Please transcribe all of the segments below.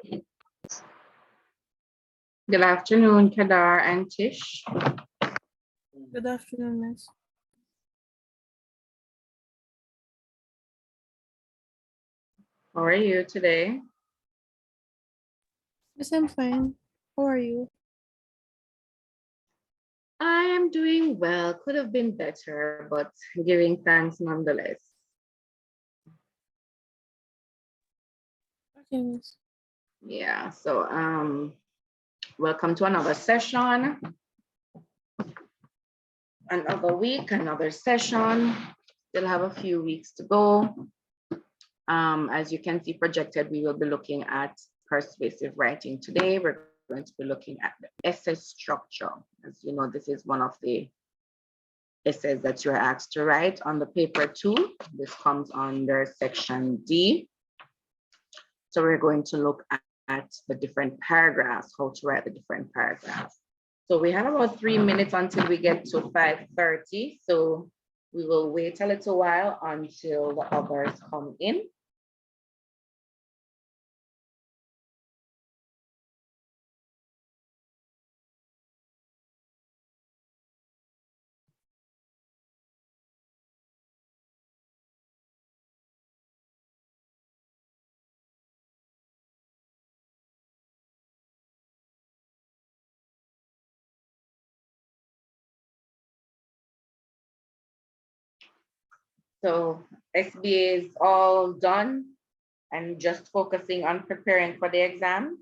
Good afternoon, Kadar and Tish. Good afternoon, Miss. How are you today? Yes, I'm fine. How are you? I am doing well. Could have been better, but giving thanks nonetheless. Okay, Miss. Yeah, so welcome to another session. Another week, another session. Still have a few weeks to go. As you can see projected, we will be looking at persuasive writing today. We're going to be looking at the essay structure. As you know, this is one of the essays that you're asked to write on the paper too. This comes under section D. So we're going to look at the different paragraphs, how to write the different paragraphs. So we have about 3 minutes until we get to 5:30. So we will wait a little while until the others come in. So SBA is all done and just focusing on preparing for the exam,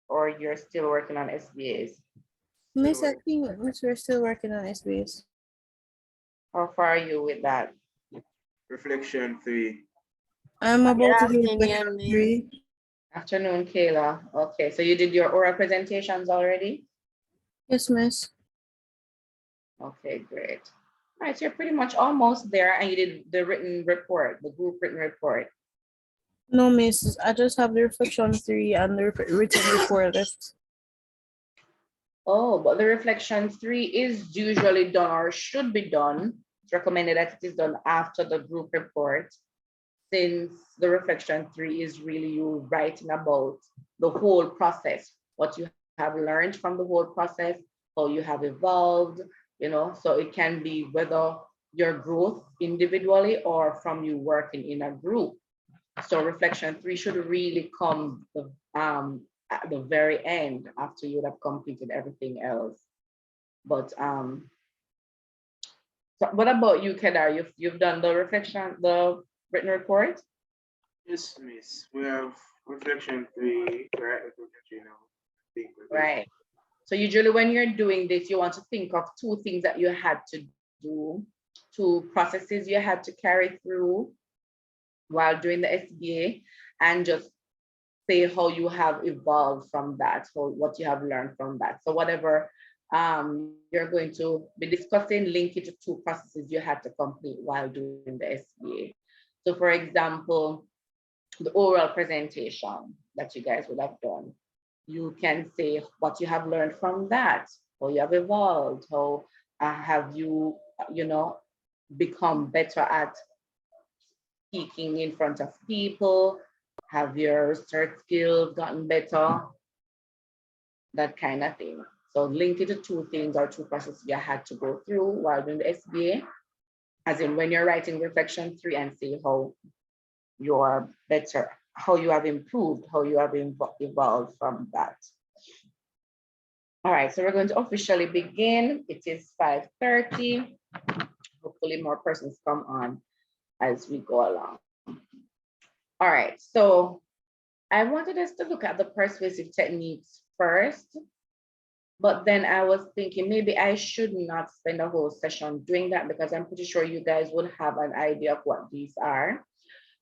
or you're still working on SBAs? Miss, I think Miss, we're still working on SBS. How far are you with that? Reflection 3. I'm about to do afternoon, reflection Miss. 3. Afternoon, Kayla. Okay, so you did your oral presentations already? Yes, Miss. Okay, great. All right, so you're pretty much almost there, and you did the written report, the group written report. No, Miss. I just have the reflection 3 and the written report left. Oh, but the reflection 3 is usually done or should be done. It's recommended that it is done after the group report, since the reflection 3 is really you writing about the whole process, what you have learned from the whole process, how you have evolved, so it can be whether your growth individually or from you working in a group. So reflection 3 should really come at the very end after you have completed everything else. But so what about you, Kedar? You've done the reflection, the written report? Yes, Miss. We have reflection 3. Right, reflection 3 now. I think we're good. Right. So usually when you're doing this, you want to think of 2 things that you had to do, 2 processes you had to carry through while doing the SBA, and just say how you have evolved from that, so what you have learned from that. So whatever you're going to be discussing, link it to 2 processes you had to complete while doing the SBA. So for example, the oral presentation that you guys would have done, you can say what you have learned from that, how you have evolved, how have you, become better at speaking in front of people, have your research skills gotten better, that kind of thing. So link it to 2 things or 2 processes you had to go through while doing the SBA, as in when you're writing reflection 3, and see how you're better, how you have improved, how you have evolved from that. All right, so we're going to officially begin. It is 5:30. Hopefully more persons come on as we go along. All right, so I wanted us to look at the persuasive techniques first, but then I was thinking maybe I should not spend a whole session doing that, because I'm pretty sure you guys would have an idea of what these are.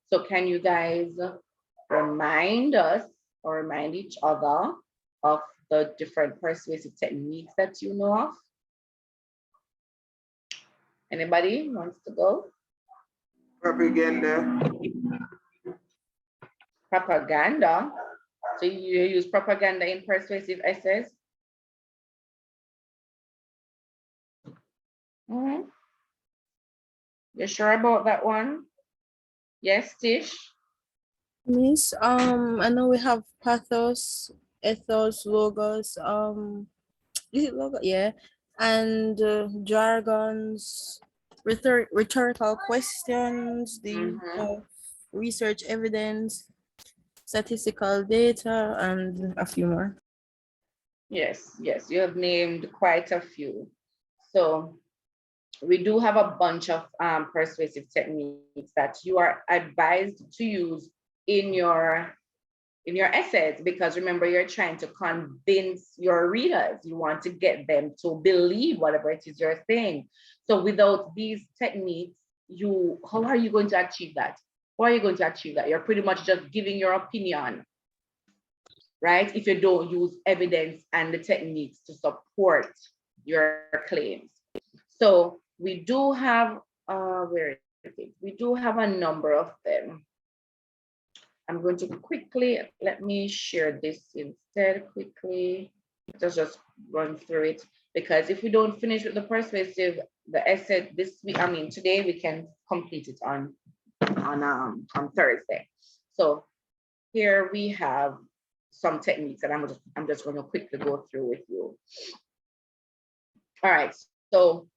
So can you guys remind us or remind each other of the different persuasive techniques that you know of? Anybody wants to go? Propaganda. Propaganda. So you use propaganda in persuasive essays? You sure about that one? Yes, Tish? Miss, I know we have pathos, ethos, logos, is it logo? Yeah. And jargons, rhetorical questions, the use Mhm. of research evidence, statistical data, and a few more. Yes, yes, you have named quite a few. So we do have a bunch of persuasive techniques that you are advised to use in your essays, because remember, you're trying to convince your readers. You want to get them to believe whatever it is you're saying. So without these techniques, how are you going to achieve that? How are you going to achieve that? You're pretty much just giving your opinion, right? If you don't use evidence and the techniques to support your claims. So we do have, where is it? We do have a number of them. I'm going to quickly, let me share this instead quickly. Just run through it, because if we don't finish with the persuasive, the essay this week, I mean, today, we can complete it on Thursday. So here we have some techniques that I'm just going to quickly go through with you. All right, so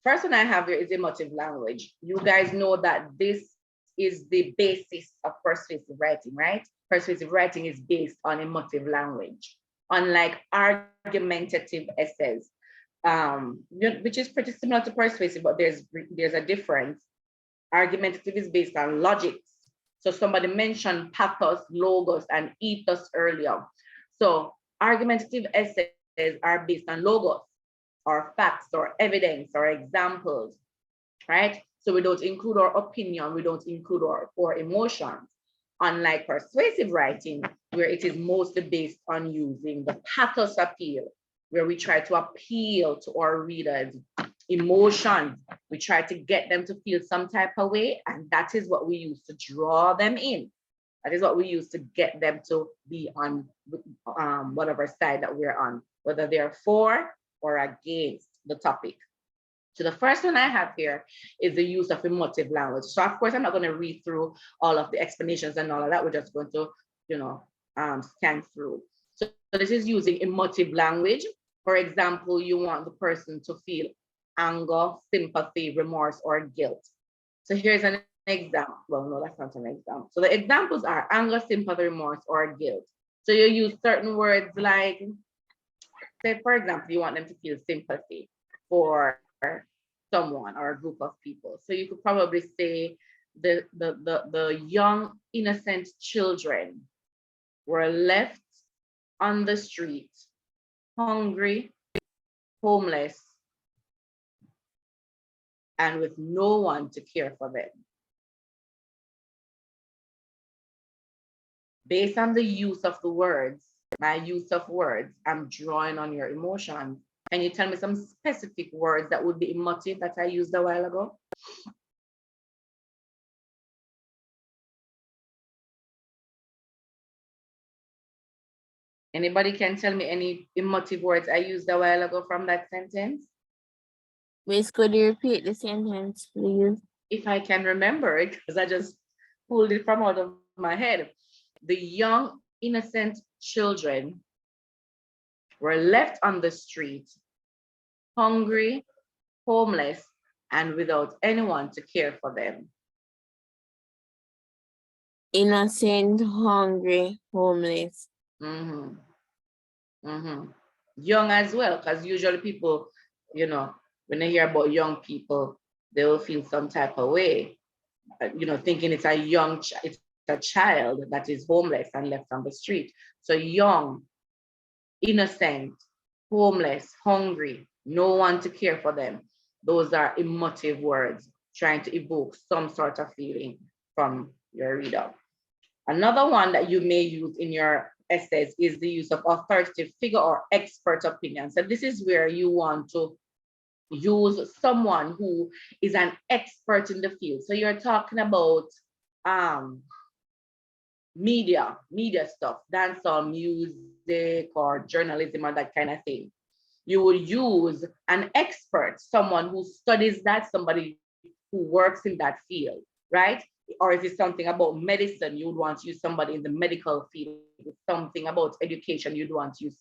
first one I have here is emotive language. You guys know that this is the basis of persuasive writing, right? Persuasive writing is based on emotive language, unlike argumentative essays, which is pretty similar to persuasive, but there's a difference. Argumentative is based on logics. So somebody mentioned pathos, logos, and ethos earlier. So argumentative essays are based on logos, or facts, or evidence, or examples, right? So we don't include our opinion, we don't include our emotions. Unlike persuasive writing, where it is mostly based on using the pathos appeal, where we try to appeal to our readers' emotions. We try to get them to feel some type of way, and that is what we use to draw them in. That is what we use to get them to be on whatever side that we're on, whether they're for or against the topic. So the first one I have here is the use of emotive language. So of course, I'm not going to read through all of the explanations and all of that. We're just going to, scan through. So this is using emotive language. For example, you want the person to feel anger, sympathy, remorse, or guilt. So here's an example. Well, no, that's not an example. So the examples are anger, sympathy, remorse, or guilt. So you use certain words like, say, for example, you want them to feel sympathy for someone or a group of people. So you could probably say the young innocent children were left on the street, hungry, homeless, and with no one to care for them. Based on the use of the words, my use of words, I'm drawing on your emotions. Can you tell me some specific words that would be emotive that I used a while ago? Anybody can tell me any emotive words I used a while ago from that sentence? Miss, could you repeat the sentence, please? If I can remember it, because I just pulled it from out of my head. The young, innocent children were left on the street, hungry, homeless, and without anyone to care for them. Innocent, hungry, homeless. Mm-hmm. Mm-hmm. Young as well, because usually people, when they hear about young people, they will feel some type of way, thinking it's it's a child that is homeless and left on the street. So young, innocent, homeless, hungry, no one to care for them. Those are emotive words trying to evoke some sort of feeling from your reader. Another one that you may use in your essays is the use of authoritative figure or expert opinion. So this is where you want to use someone who is an expert in the field. So you're talking about media stuff, dancehall music or journalism or that kind of thing. You would use an expert, someone who studies that, somebody who works in that field, right? or if it's something about medicine, you would want to use somebody in the medical field. If it's something about education, you'd want to use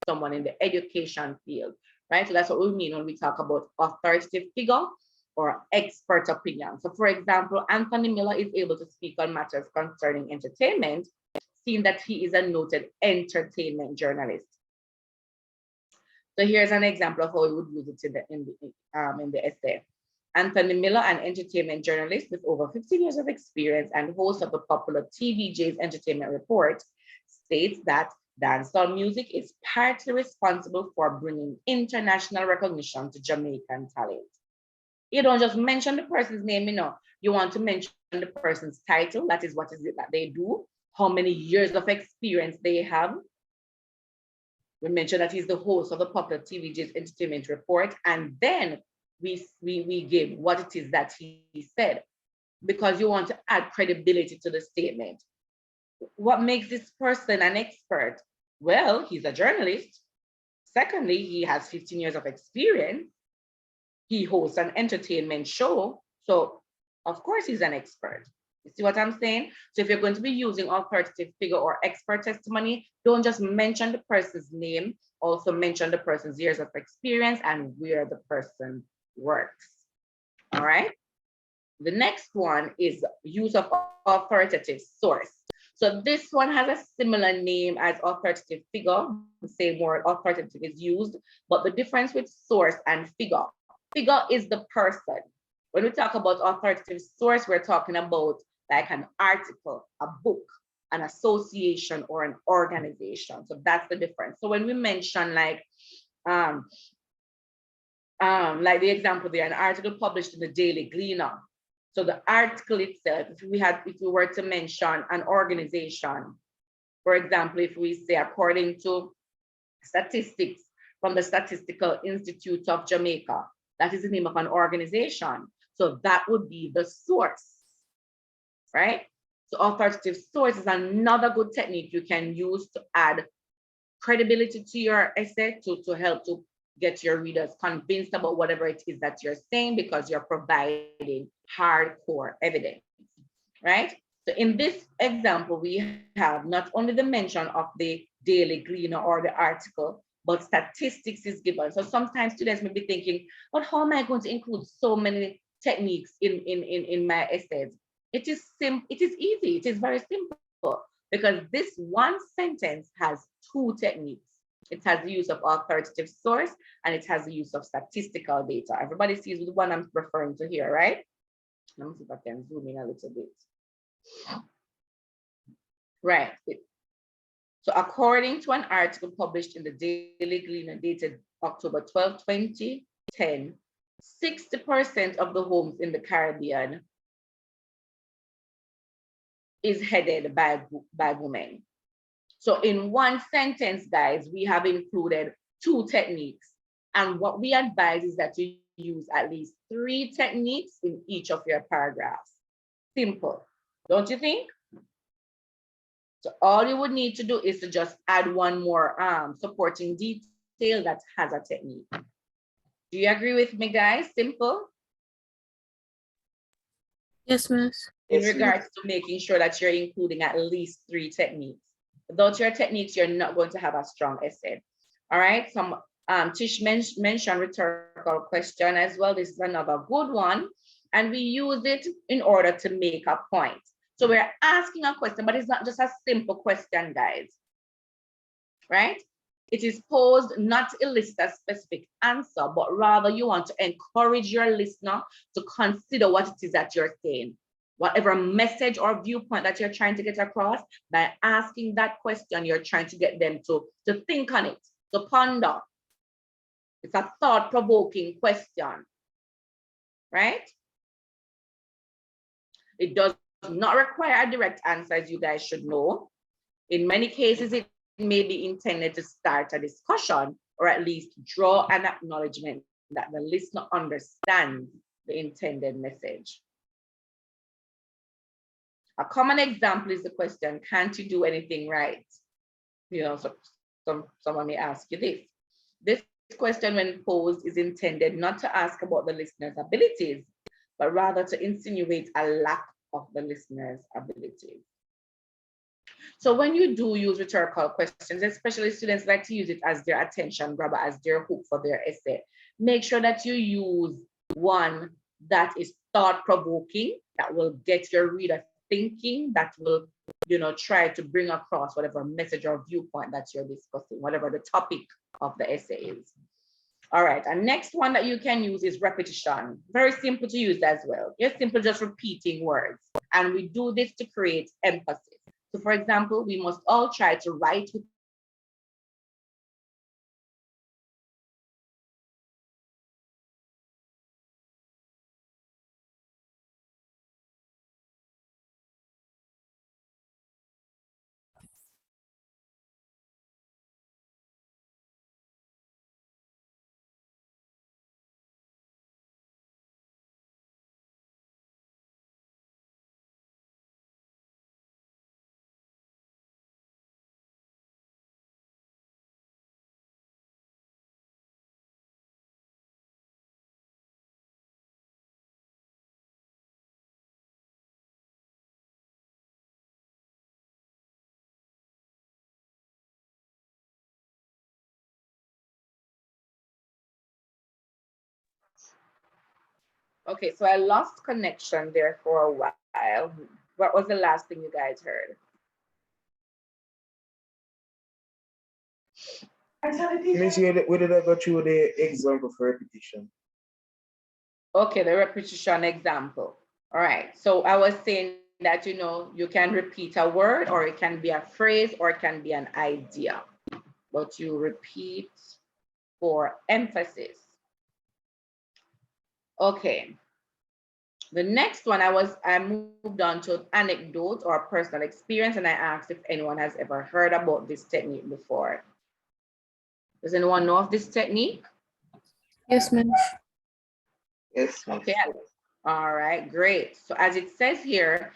someone in the education field, right? So that's what we mean when we talk about authoritative figure or expert opinion. So for example, Anthony Miller is able to speak on matters concerning entertainment, seeing that he is a noted entertainment journalist. So here's an example of how we would use it in the essay. Anthony Miller, an entertainment journalist with over 15 years of experience and host of the popular TVJ's Entertainment Report, states that dancehall music is partly responsible for bringing international recognition to Jamaican talent. You don't just mention the person's name, you want to mention the person's title, that is what is it that they do, how many years of experience they have. We mentioned that he's the host of the popular TVJ's Entertainment Report, and then we give what it is that he said, because you want to add credibility to the statement. What makes this person an expert? Well, he's a journalist. Secondly, he has 15 years of experience. He hosts an entertainment show. So of course he's an expert. You see what I'm saying? So if you're going to be using authoritative figure or expert testimony, don't just mention the person's name, also mention the person's years of experience and where the person works. All right. The next one is use of authoritative source. So this one has a similar name as authoritative figure. The same word authoritative is used, but the difference with source and figure is the person. When we talk about authoritative source, we're talking about like an article, a book, an association, or an organization. So that's the difference. So when we mention like the example there, an article published in the Daily Gleaner. So the article itself, if we were to mention an organization, for example, if we say according to statistics from the Statistical Institute of Jamaica, that is the name of an organization. So that would be the source, right? So authoritative source is another good technique you can use to add credibility to your essay, to help to get your readers convinced about whatever it is that you're saying, because you're providing hardcore evidence, right? So in this example, we have not only the mention of the Daily Gleaner or the article, but statistics is given. So sometimes students may be thinking, but how am I going to include so many techniques in my essays? It is easy, it is very simple, because this one sentence has two techniques. It has the use of authoritative source and it has the use of statistical data. Everybody sees the one I'm referring to here, right? Let me see if I can zoom in a little bit. Right. So according to an article published in the Daily Gleaner dated October 12, 2010, 60% of the homes in the Caribbean is headed by women. So in one sentence, guys, we have included two techniques. And what we advise is that you use at least 3 techniques in each of your paragraphs. Simple, don't you think? So all you would need to do is to just add one more supporting detail that has a technique. Do you agree with me, guys? Simple? Yes, miss. In regards to making sure that you're including at least 3 techniques. Without your techniques, you're not going to have a strong essay. All right, Tish mentioned rhetorical question as well. This is another good one. And we use it in order to make a point. So we're asking a question, but it's not just a simple question, guys. Right? It is posed not to elicit a specific answer, but rather you want to encourage your listener to consider what it is that you're saying. Whatever message or viewpoint that you're trying to get across, by asking that question, you're trying to get them to think on it, to ponder. It's a thought-provoking question, right? It does not require a direct answer, as you guys should know. In many cases, it may be intended to start a discussion or at least draw an acknowledgement that the listener understands the intended message. A common example is the question, can't you do anything right? You know, so someone may ask you this. This question, when posed, is intended not to ask about the listener's abilities, but rather to insinuate a lack of the listener's abilities. So when you do use rhetorical questions, especially students like to use it as their attention grabber, as their hook for their essay, make sure that you use one that is thought-provoking, that will get your reader thinking, that will, try to bring across whatever message or viewpoint that you're discussing, whatever the topic of the essay is. All right, and next one that you can use is repetition. Very simple to use as well. You're simply just repeating words. And we do this to create emphasis. So for example, we must all try to write with Okay, so I lost connection there for a while. What was the last thing you guys heard? Miss, where did I go through the example for repetition? Okay, the repetition example. All right, so I was saying that, you can repeat a word, or it can be a phrase, or it can be an idea, but you repeat for emphasis. Okay. The next one, I moved on to anecdote or personal experience, and I asked if anyone has ever heard about this technique before. Does anyone know of this technique? Yes, ma'am. Yes. Okay. All right, great. So as it says here,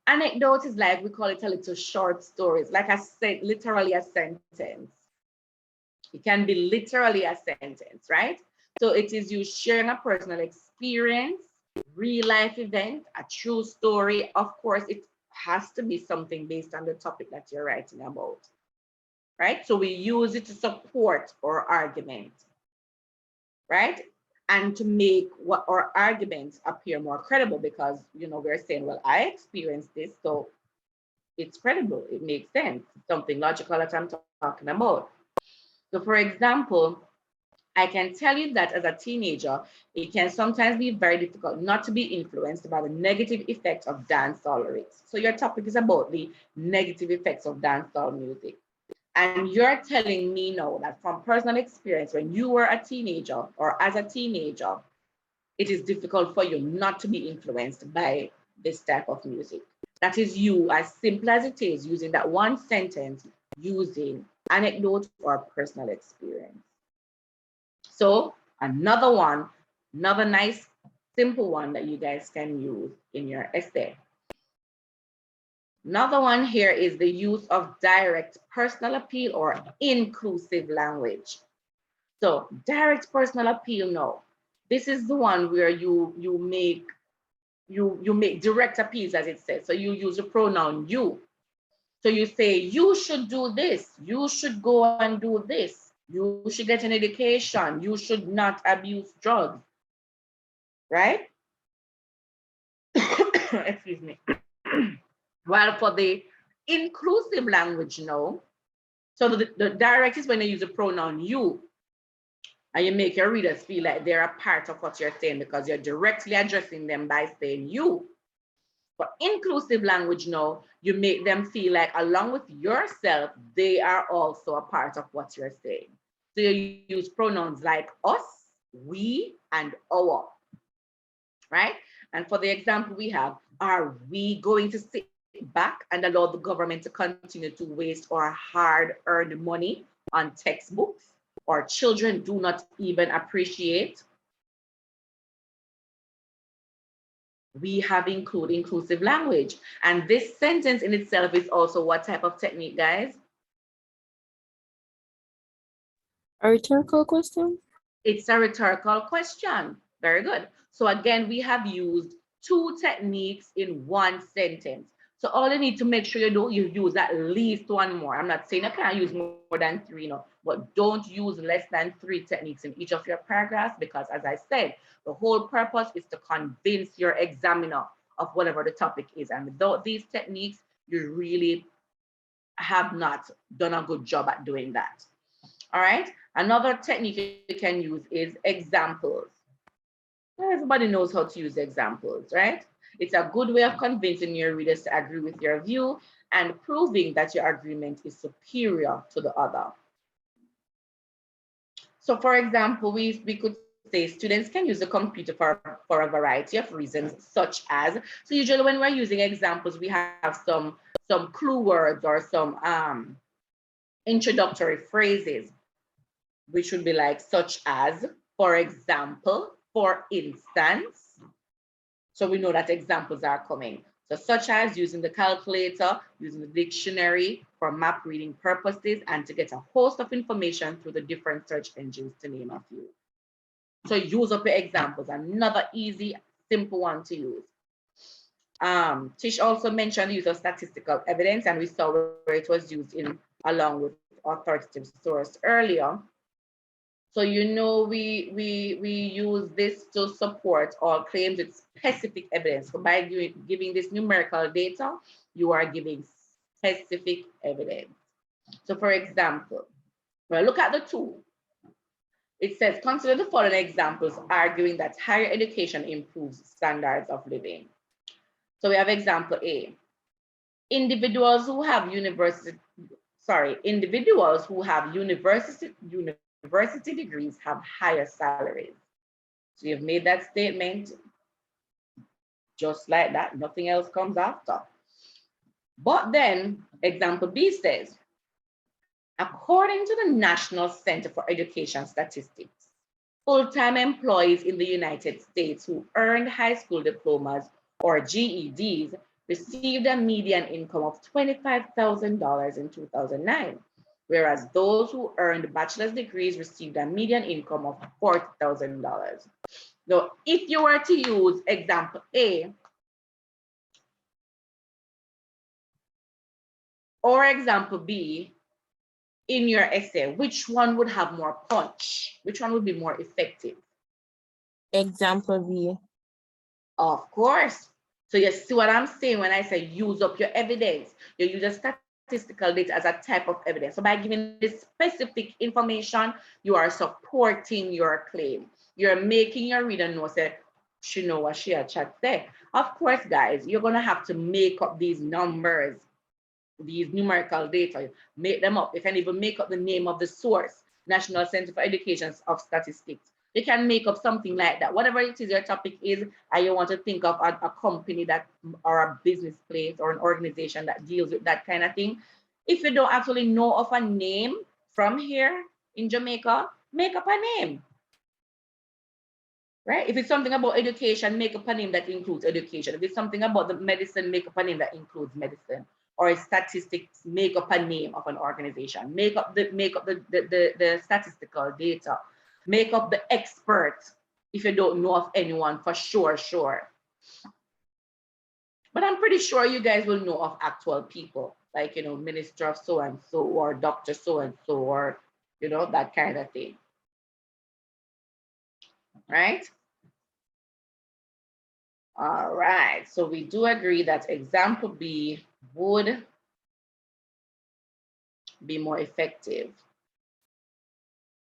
anecdote is like, we call it a little short stories, like I said, literally a sentence. It can be literally a sentence, right? So it is you sharing a personal experience, real life event, a true story. Of course, it has to be something based on the topic that you're writing about, right? So we use it to support our argument, right? And to make what our arguments appear more credible, because, we're saying, well, I experienced this, so it's credible, it makes sense, something logical that I'm talking about. So for example, I can tell you that as a teenager, it can sometimes be very difficult not to be influenced by the negative effects of dancehall lyrics. So your topic is about the negative effects of dancehall music. And you're telling me now that from personal experience, when you were a teenager or as a teenager, it is difficult for you not to be influenced by this type of music. That is you, as simple as it is, using that one sentence, using anecdote or personal experience. So another nice, simple one that you guys can use in your essay. Another one here is the use of direct personal appeal or inclusive language. So direct personal appeal, no. This is the one where you make direct appeals, as it says. So you use the pronoun you. So you say, you should do this, you should go and do this, you should get an education, you should not abuse drugs, right? Excuse me. While for the inclusive language, no. So the direct is when you use the pronoun you, and you make your readers feel like they're a part of what you're saying, because you're directly addressing them by saying you. For inclusive language, no, you make them feel like along with yourself, they are also a part of what you're saying. So you use pronouns like us, we, and our, right? And for the example we have, are we going to sit back and allow the government to continue to waste our hard-earned money on textbooks our children do not even appreciate? We have inclusive language. And this sentence in itself is also what type of technique, guys? A rhetorical question? It's a rhetorical question. Very good. So again, we have used 2 techniques in 1 sentence. So all you need to make sure you use at least 1 more. I'm not saying you can't use more than 3, no, but don't use less than 3 techniques in each of your paragraphs, because as I said, the whole purpose is to convince your examiner of whatever the topic is. And without these techniques, you really have not done a good job at doing that. All right. Another technique you can use is examples. Everybody knows how to use examples, right? It's a good way of convincing your readers to agree with your view and proving that your agreement is superior to the other. So for example, we could say students can use the computer for a variety of reasons, such as, so usually when we're using examples, we have some clue words or some introductory phrases, which would be like such as, for example, for instance. So we know that examples are coming. So such as using the calculator, using the dictionary for map reading purposes, and to get a host of information through the different search engines, to name a few. So use up your examples, another easy, simple one to use. Tish also mentioned the use of statistical evidence, and we saw where it was used in along with authoritative source earlier. So you know we use this to support all claims with specific evidence. So by giving this numerical data, you are giving specific evidence. So for example, well, look at the 2. It says, consider the following examples arguing that higher education improves standards of living. So we have example A. Individuals who have university degrees have higher salaries. So you've made that statement just like that, nothing else comes after. But then example B says, according to the National Center for Education Statistics, full-time employees in the United States who earned high school diplomas or GEDs received a median income of $25,000 in 2009. Whereas those who earned bachelor's degrees received a median income of $40,000. Now, if you were to use example A or example B in your essay, which one would have more punch? Which one would be more effective? Example B. Of course. So you see what I'm saying when I say use up your evidence. You use a statistical data as a type of evidence. So by giving this specific information, you are supporting your claim. You're making your reader know, say, she know what she had chat say. Of course, guys, you're gonna have to make up these numbers, these numerical data, make them up. You can even make up the name of the source, National Center for Education of Statistics. You can make up something like that. Whatever it is your topic is, and you want to think of a company that, or a business place or an organization that deals with that kind of thing. If you don't actually know of a name from here in Jamaica, make up a name. Right? If it's something about education, make up a name that includes education. If it's something about the medicine, make up a name that includes medicine. Or statistics, make up a name of an organization. Make up the statistical data. Make up the expert if you don't know of anyone for sure. But I'm pretty sure you guys will know of actual people, like, you know, minister of so-and-so or doctor so-and-so, or, you know, that kind of thing. Right? All right, so we do agree that example B would be more effective.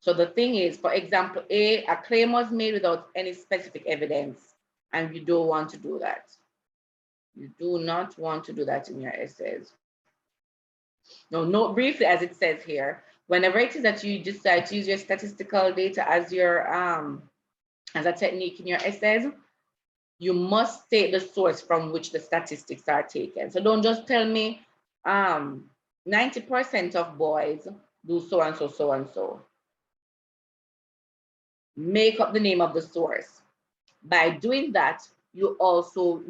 So the thing is, for example A, a claim was made without any specific evidence, and you don't want to do that. You do not want to do that in your essays. Now, note briefly, as it says here, whenever it is that you decide to use your statistical data as your as a technique in your essays, you must state the source from which the statistics are taken. So don't just tell me 90% of boys do so and so, so and so. Make up the name of the source. By doing that, you also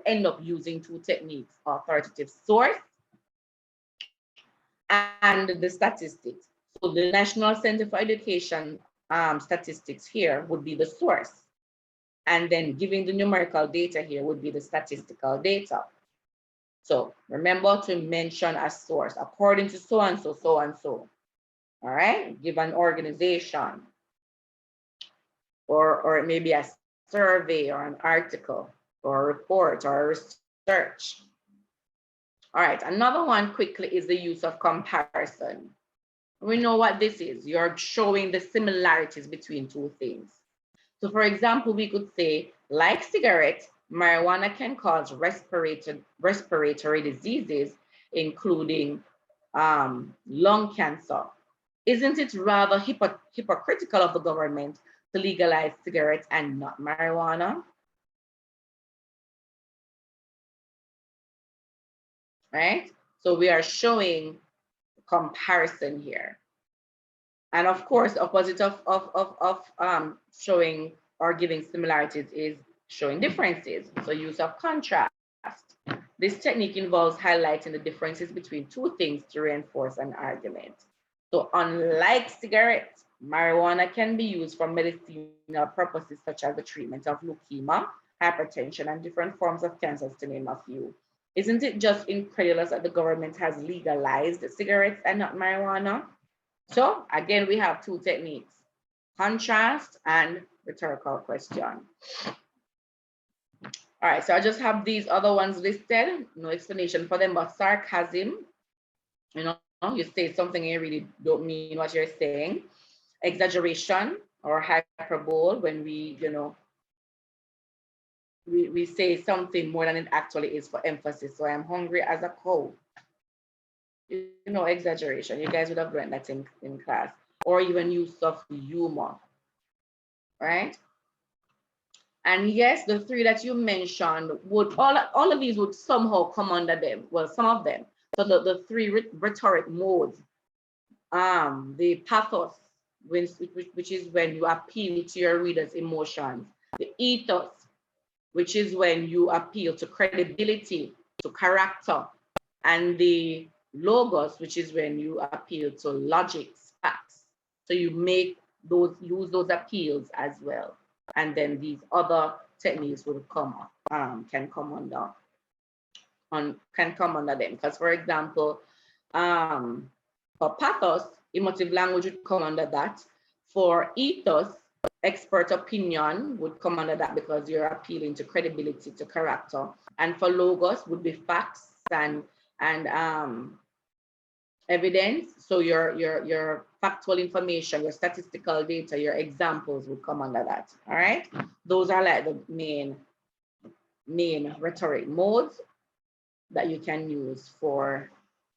end up using 2 techniques: authoritative source and the statistics. So the National Center for Education statistics here would be the source. And then giving the numerical data here would be the statistical data. So remember to mention a source according to so and so, so and so. All right, give an organization, or it may be a survey or an article or a report or a research. All right, another one quickly is the use of comparison. We know what this is. You're showing the similarities between two things. So for example, we could say, like cigarettes, marijuana can cause respiratory diseases, including lung cancer. Isn't it rather hypocritical of the government to legalize cigarettes and not marijuana? Right? So we are showing comparison here. And of course, opposite of showing or giving similarities is showing differences. So use of contrast. This technique involves highlighting the differences between two things to reinforce an argument. So unlike cigarettes, marijuana can be used for medicinal purposes such as the treatment of leukemia, hypertension, and different forms of cancers, to name a few. Isn't it just incredulous that the government has legalized cigarettes and not marijuana? So again, we have two techniques, contrast and rhetorical question. All right, so I just have these other ones listed, no explanation for them, but sarcasm, you know, you say something and you really don't mean what you're saying. Exaggeration or hyperbole, when we, you know, we say something more than it actually is for emphasis. So I'm hungry as a cow. You know, exaggeration. You guys would have learned that in class. Or even use of humor, right? And yes, the three that you mentioned would, all of these would somehow come under them. Well, some of them. So the three rhetoric modes, the pathos, which is when you appeal to your reader's emotions, the ethos, which is when you appeal to credibility, to character, and the logos, which is when you appeal to logics, facts. So you make those, use those appeals as well. And then these other techniques will come can come under them. Because for example, for pathos, emotive language would come under that. For ethos, expert opinion would come under that because you're appealing to credibility, to character. And for logos would be facts and evidence. So your factual information, your statistical data, your examples would come under that. All right. Those are like the main rhetoric modes that you can use for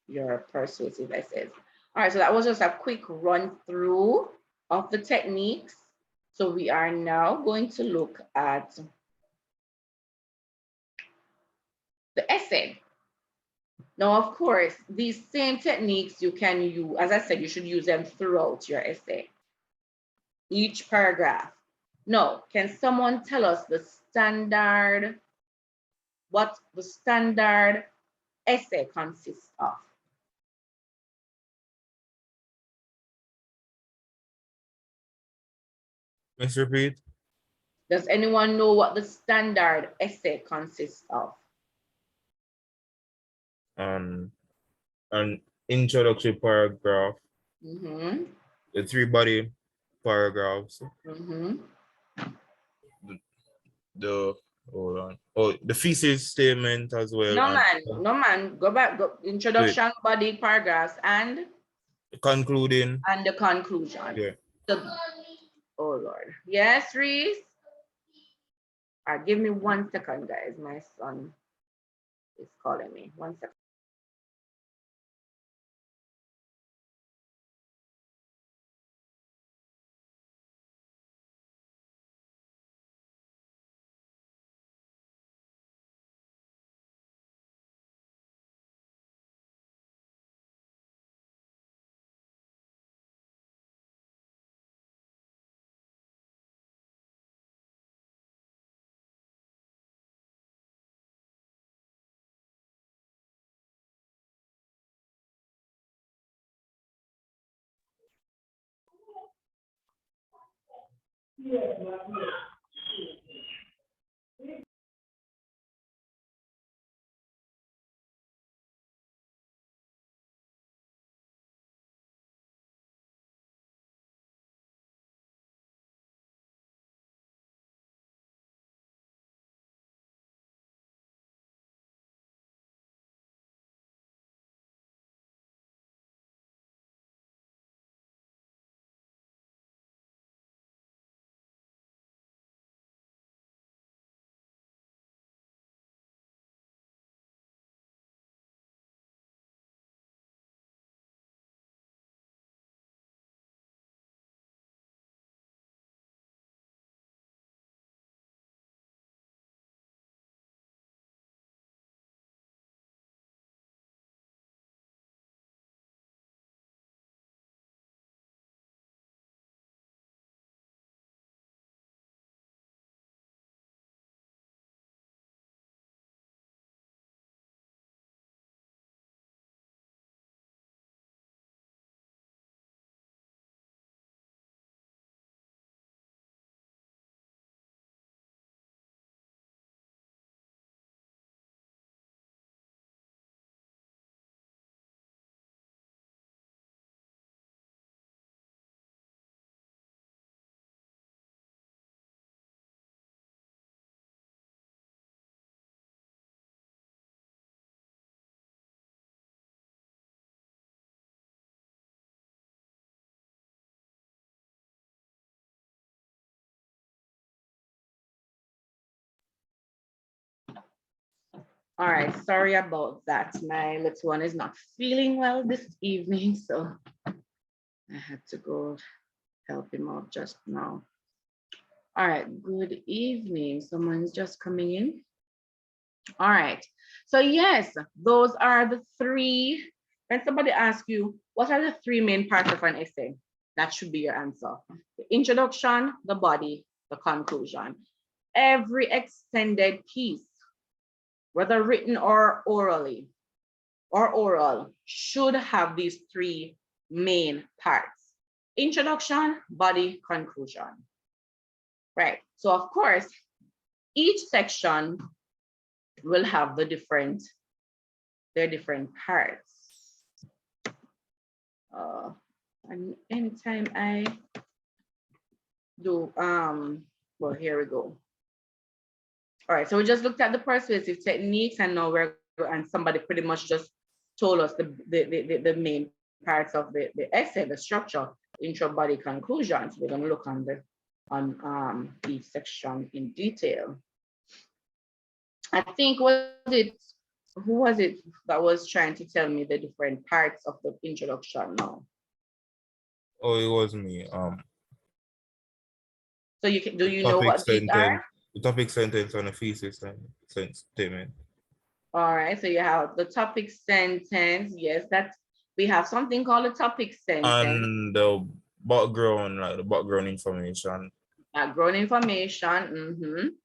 your persuasive essays. All right, so that was just a quick run through of the techniques. So we are now going to look at the essay. Now, of course, these same techniques you can use, as I said, you should use them throughout your essay, each paragraph. Now, can someone tell us the standard, what the standard essay consists of? Let's repeat. Does anyone know what the standard essay consists of? An introductory paragraph, the three body paragraphs, the hold on. Oh, the thesis statement as well. No man, go back, go introduction, body, paragraphs, and concluding. And the conclusion. Yeah. So, oh Lord. Yes, Reese? All right, give me 1 second, guys. My son is calling me. 1 second. All right, sorry about that. My little one is not feeling well this evening, so I had to go help him out just now. All right, good evening. Someone's just coming in. All right, so yes, those are the three. When somebody asks you, what are the three main parts of an essay? That should be your answer. The introduction, the body, the conclusion. Every extended piece, whether written or orally or oral, should have these three main parts: introduction, body, conclusion. Right. So of course, each section will have their different parts. And anytime I do, well, here we go. All right, so we just looked at the persuasive techniques, and now and somebody pretty much just told us the main parts of the essay, the structure, intro, body, conclusions. We're going to look on each section in detail. I think who was it that was trying to tell me the different parts of the introduction now? Oh, it was me. So do you know what these are? The topic sentence on a thesis and statement. All right, so you have the topic sentence. Yes, we have something called a topic sentence. And the background, like the background information. Background information.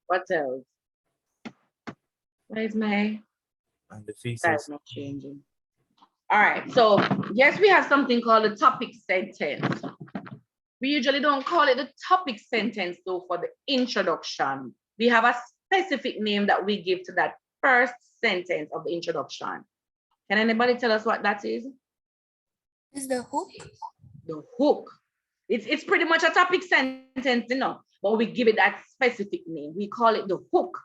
What else? Where's my? And the thesis. That's not changing. All right, so yes, we have something called a topic sentence. We usually don't call it the topic sentence though for the introduction. We have a specific name that we give to that first sentence of the introduction. Can anybody tell us what that is? Is the hook? The hook. It's pretty much a topic sentence, but we give it that specific name. We call it the hook,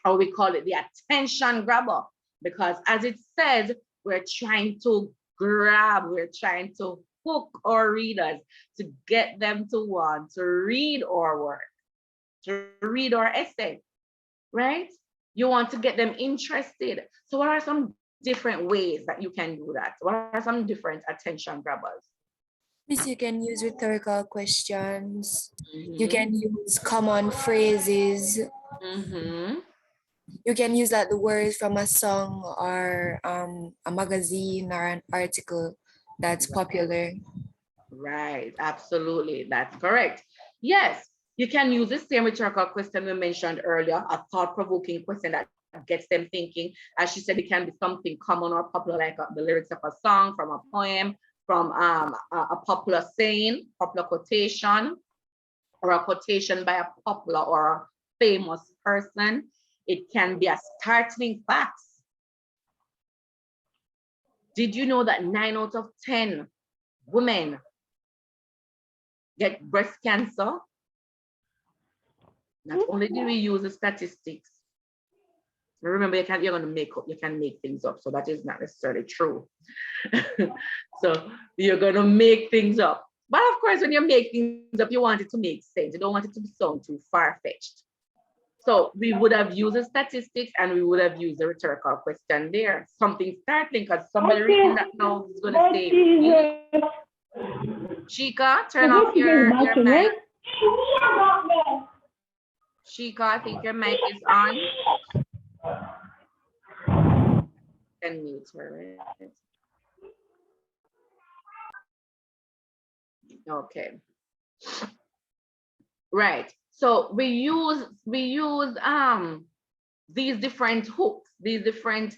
or we call it the attention grabber, because as it says, we're trying to grab, we're trying to hook our readers to get them to want to read our work, to read our essay, right? You want to get them interested. So what are some different ways that you can do that? What are some different attention grabbers? You can use rhetorical questions. You can use common phrases. You can use like the words from a song or a magazine or an article that's popular. Right, absolutely, that's correct. Yes, you can use the same rhetorical question we mentioned earlier, a thought-provoking question that gets them thinking. As she said, it can be something common or popular, like the lyrics of a song, from a poem, from a popular saying, popular quotation, or a quotation by a popular or a famous person. It can be a startling fact. Did you know that 9 out of 10 women get breast cancer? Not only do we use the statistics, remember you can make things up, so that is not necessarily true. So you're gonna make things up. But of course, when you make things up, you want it to make sense. You don't want it to sound too far-fetched. So we would have used the statistics and we would have used the rhetorical question there. Something startling, because somebody reading that now is gonna say, Shika, turn off your mic. Shika, I think your mic is on. Can mute her, right? Okay. Right. So we use these different hooks, these different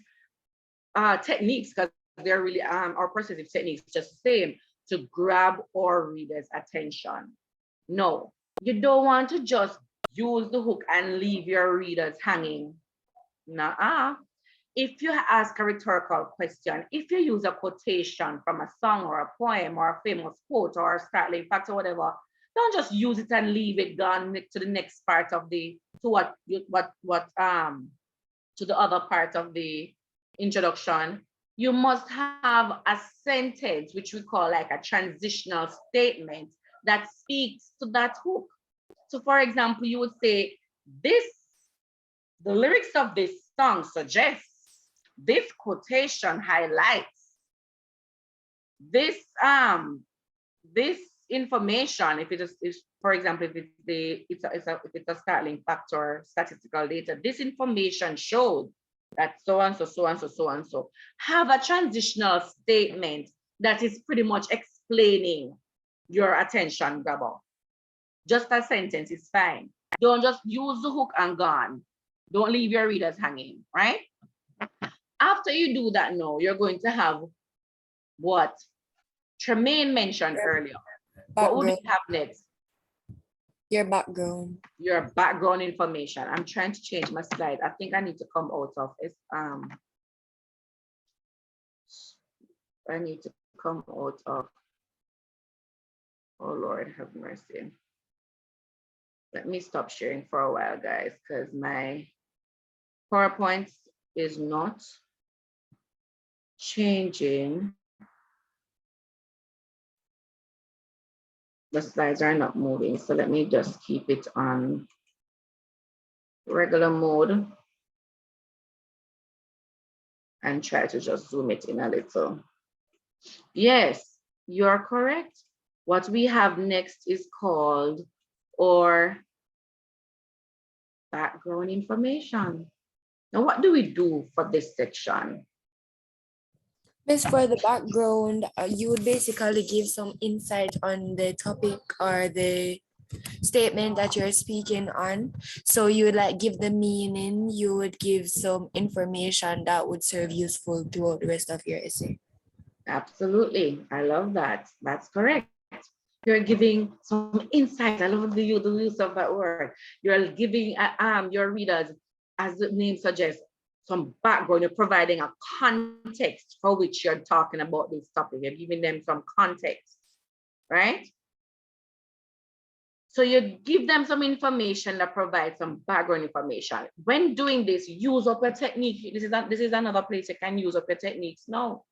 techniques, because they're really our persuasive techniques, just the same, to grab our readers' attention. No, you don't want to just use the hook and leave your readers hanging. Nuh-uh. If you ask a rhetorical question, if you use a quotation from a song or a poem or a famous quote or a startling fact or whatever, don't just use it and leave it gone to the next part of the to the other part of the introduction. You must have a sentence which we call like a transitional statement that speaks to that hook. So for example, you would say, the lyrics of this song suggests, this quotation highlights, this information, if it is, for example, if it's a Starling factor statistical data, this information showed that so and so, so and so, so and so. Have a transitional statement that is pretty much explaining your attention grabber. Just a sentence is fine. Don't just use the hook and gone. Don't leave your readers hanging, right? After you do that now, you're going to have what Tremaine mentioned earlier. What would we have next? Your background. Your background information. I'm trying to change my slide. I think I need to come out of it. I need to come out of, oh Lord, have mercy. Let me stop sharing for a while, guys, because my PowerPoint is not changing. The slides are not moving, so let me just keep it on regular mode and try to just zoom it in a little. Yes, you're correct. What we have next is called or background information. Now, what do we do for this section? Miss, for the background, you would basically give some insight on the topic or the statement that you're speaking on. So you would like give the meaning, you would give some information that would serve useful throughout the rest of your essay. Absolutely, I love that. That's correct. You're giving some insight. I love the use of that word. You're giving your readers, as the name suggests, some background. You're providing a context for which you're talking about this topic. You're giving them some context, right? So you give them some information that provides some background information. When doing this, use up your technique. This is another place you can use up your techniques now.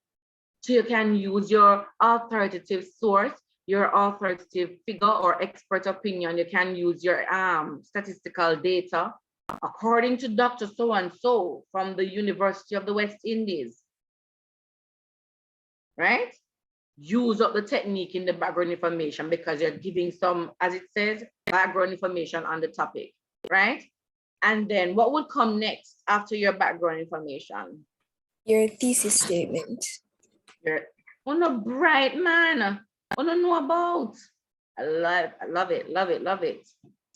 So you can use your authoritative source, your authoritative figure or expert opinion. You can use your statistical data according to Dr. So-and-so from the University of the West Indies, right? Use up the technique in the background information because you're giving some, as it says, background information on the topic, right? And then what would come next after your background information? Your thesis statement. You're on a bright man. I don't know about. I love it, love it, love it,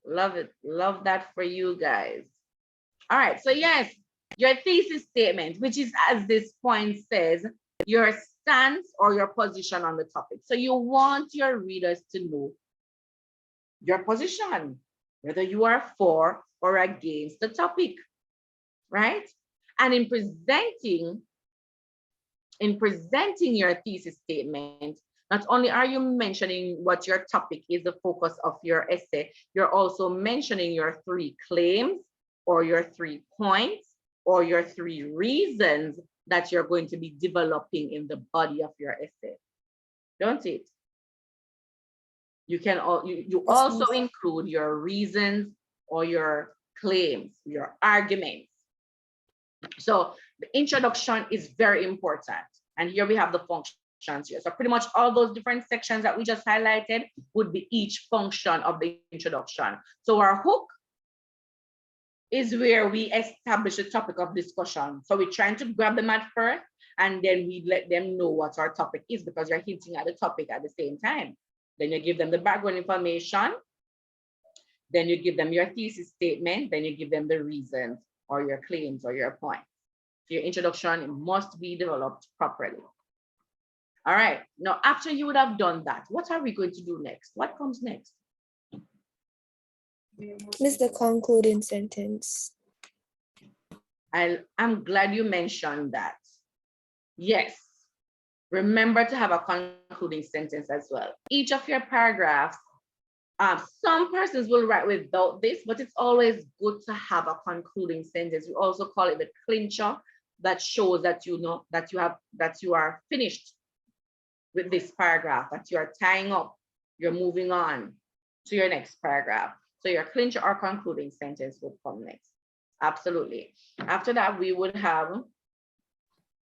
love it, love that for you guys. All right, so yes, your thesis statement, which is, as this point says, your stance or your position on the topic. So you want your readers to know your position, whether you are for or against the topic, right? And in presenting your thesis statement, not only are you mentioning what your topic is, the focus of your essay, you're also mentioning your 3 claims or your 3 points or your 3 reasons that you're going to be developing in the body of your essay, don't it? You can you also include your reasons or your claims, your arguments. So the introduction is very important. And here we have the functions here. So pretty much all those different sections that we just highlighted would be each function of the introduction. So our hook is where we establish the topic of discussion. So we're trying to grab them at first, and then we let them know what our topic is because you're hinting at the topic at the same time. Then you give them the background information. Then you give them your thesis statement. Then you give them the reasons or your claims or your points. So your introduction must be developed properly. All right. Now, after you would have done that, what are we going to do next? What comes next? Miss, the concluding sentence. I'm glad you mentioned that. Yes. Remember to have a concluding sentence as well. Each of your paragraphs, some persons will write without this, but it's always good to have a concluding sentence. We also call it the clincher, that shows that you know that you are finished with this paragraph, that you are tying up, you're moving on to your next paragraph. So your clincher or concluding sentence will come next. Absolutely. After that, we would have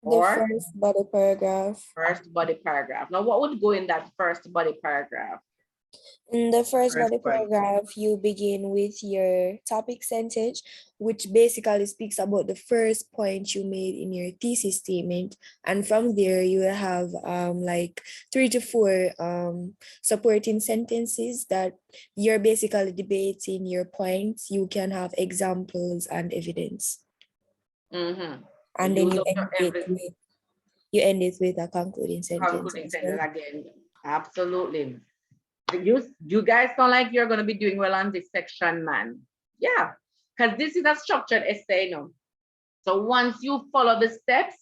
The first body paragraph. first body paragraph. Now, what would go in that first body paragraph? In the first First body point. paragraph, you begin with your topic sentence, which basically speaks about the first point you made in your thesis statement. And from there, you will have like 3 to 4 supporting sentences that you're basically debating your points. You can have examples and evidence. Mm-hmm. And then Use you up end your it with a concluding sentence. concluding as sentence well. again. Absolutely. You guys sound like you're going to be doing well on this section, man. Yeah, because this is a structured essay, no. So once you follow the steps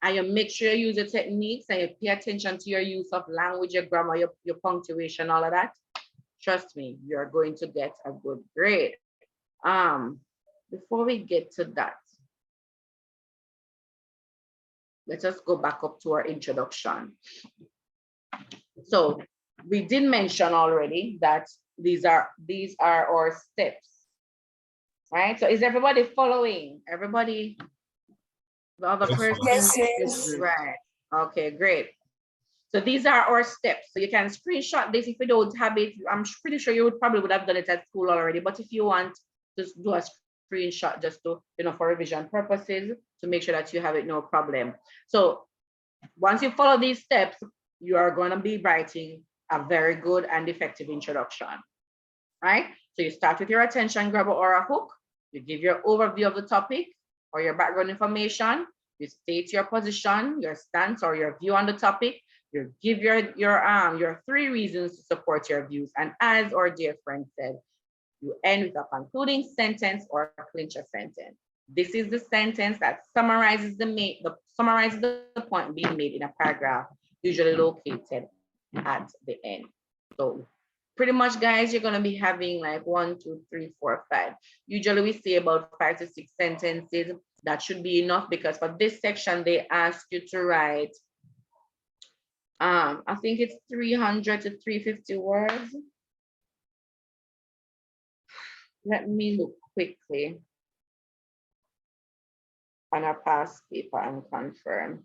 and you make sure you use your techniques and you pay attention to your use of language, your grammar, your punctuation, all of that, trust me, you're going to get a good grade. Before we get to that, let's just go back up to our introduction. So we did mention already that these are our steps, right? So is everybody following? Everybody, the other Yes, person? Yes, Yes, yes. Right. Okay, great. So these are our steps. So you can screenshot this if you don't have it. I'm pretty sure you probably would have done it at school already, but if you want, just do a screenshot just to, for revision purposes to make sure that you have it, no problem. So once you follow these steps, you are going to be writing a very good and effective introduction, right? So you start with your attention grabber or a hook. You give your overview of the topic or your background information. You state your position, your stance, or your view on the topic. You give your 3 reasons to support your views. And as our dear friend said, you end with a concluding sentence or a clincher sentence. This is the sentence that summarizes the point being made in a paragraph, usually located at the end. So pretty much, guys, you're gonna be having like 1, 2, 3, 4, 5. Usually we say about 5 to 6 sentences. That should be enough because for this section, they ask you to write, I think it's 300 to 350 words. Let me look quickly on our past paper and confirm.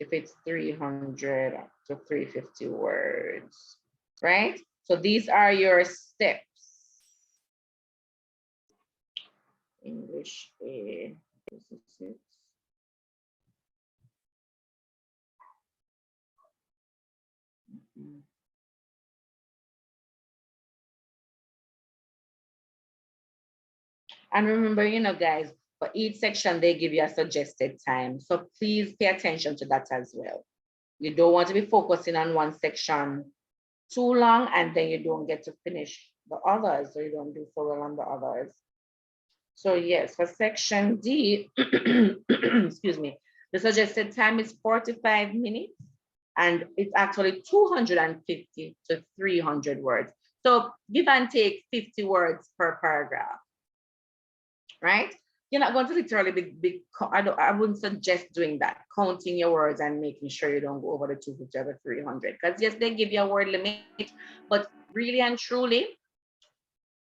If it's 300 to 350 words, right? So these are your steps. English A. And remember, guys, for each section, they give you a suggested time. So please pay attention to that as well. You don't want to be focusing on one section too long and then you don't get to finish the others, or you don't do so well on the others. So yes, for section D, excuse me, the suggested time is 45 minutes and it's actually 250 to 300 words. So give and take 50 words per paragraph, right? You're not going to literally be I wouldn't suggest doing that, counting your words and making sure you don't go over the 250 or the 300. Because yes, they give you a word limit, but really and truly,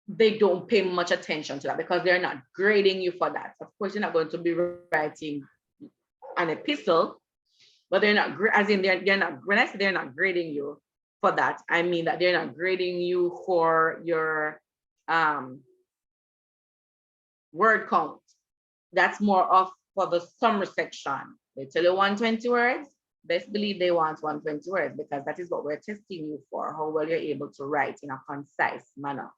they don't pay much attention to that because they're not grading you for that. Of course, you're not going to be writing an epistle, but they're not, as in they're not, when I say they're not grading you for that, I mean that they're not grading you for your word count. That's more of for the summary section. They tell you 120 words, best believe they want 120 words because that is what we're testing you for, how well you're able to write in a concise manner.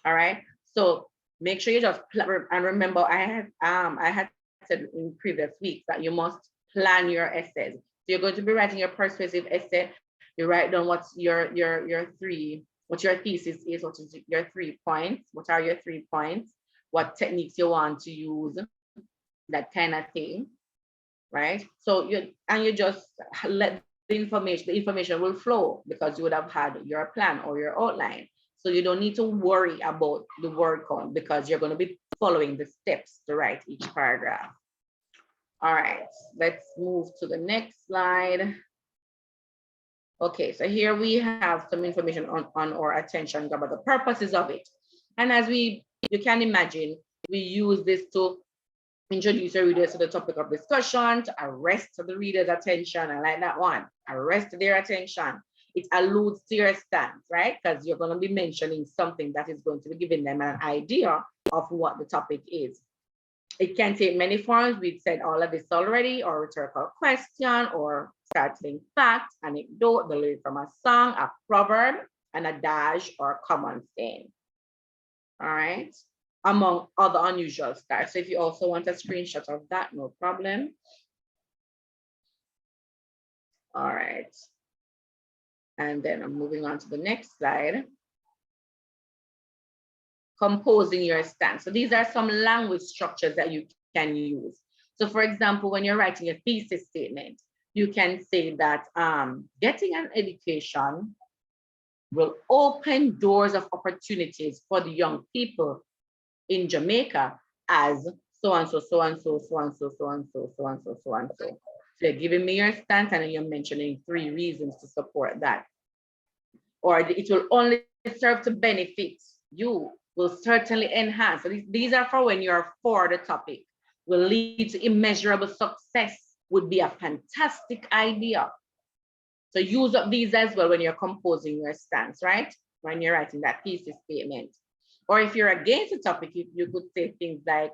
All right, so make sure you just and remember, I had said in previous weeks that you must plan your essays. So you're going to be writing your persuasive essay. You write down what's your what your thesis is, what is your 3 points, what are your 3 points, what techniques you want to use, that kind of thing, right? So you just let the information will flow because you would have had your plan or your outline. So you don't need to worry about the word count because you're going to be following the steps to write each paragraph. All right, let's move to the next slide. Okay, so here we have some information on our attention about the purposes of it. And as you can imagine, we use this to introduce the readers to the topic of discussion, to arrest the reader's attention. I like that one, arrest their attention. It alludes to your stance, right? Because you're going to be mentioning something that is going to be giving them an idea of what the topic is. It can take many forms. We've said all of this already, or rhetorical question, or startling fact, anecdote, the lyric from a song, a proverb, and a dash or common saying. All right, among other unusual styles. So if you also want a screenshot of that, no problem. All right. And then I'm moving on to the next slide. Composing your stance. So these are some language structures that you can use. So for example, when you're writing a thesis statement, you can say that getting an education will open doors of opportunities for the young people in Jamaica as so and so, so and so, so and so, so and so, so and so, so and so. So you're giving me your stance and you're mentioning 3 reasons to support that. Or it will only serve to benefit you, will certainly enhance. So these are for when you're for the topic, will lead to immeasurable success, would be a fantastic idea. So use up these as well when you're composing your stance, right? When you're writing that thesis statement. Or if you're against the topic, you could say things like,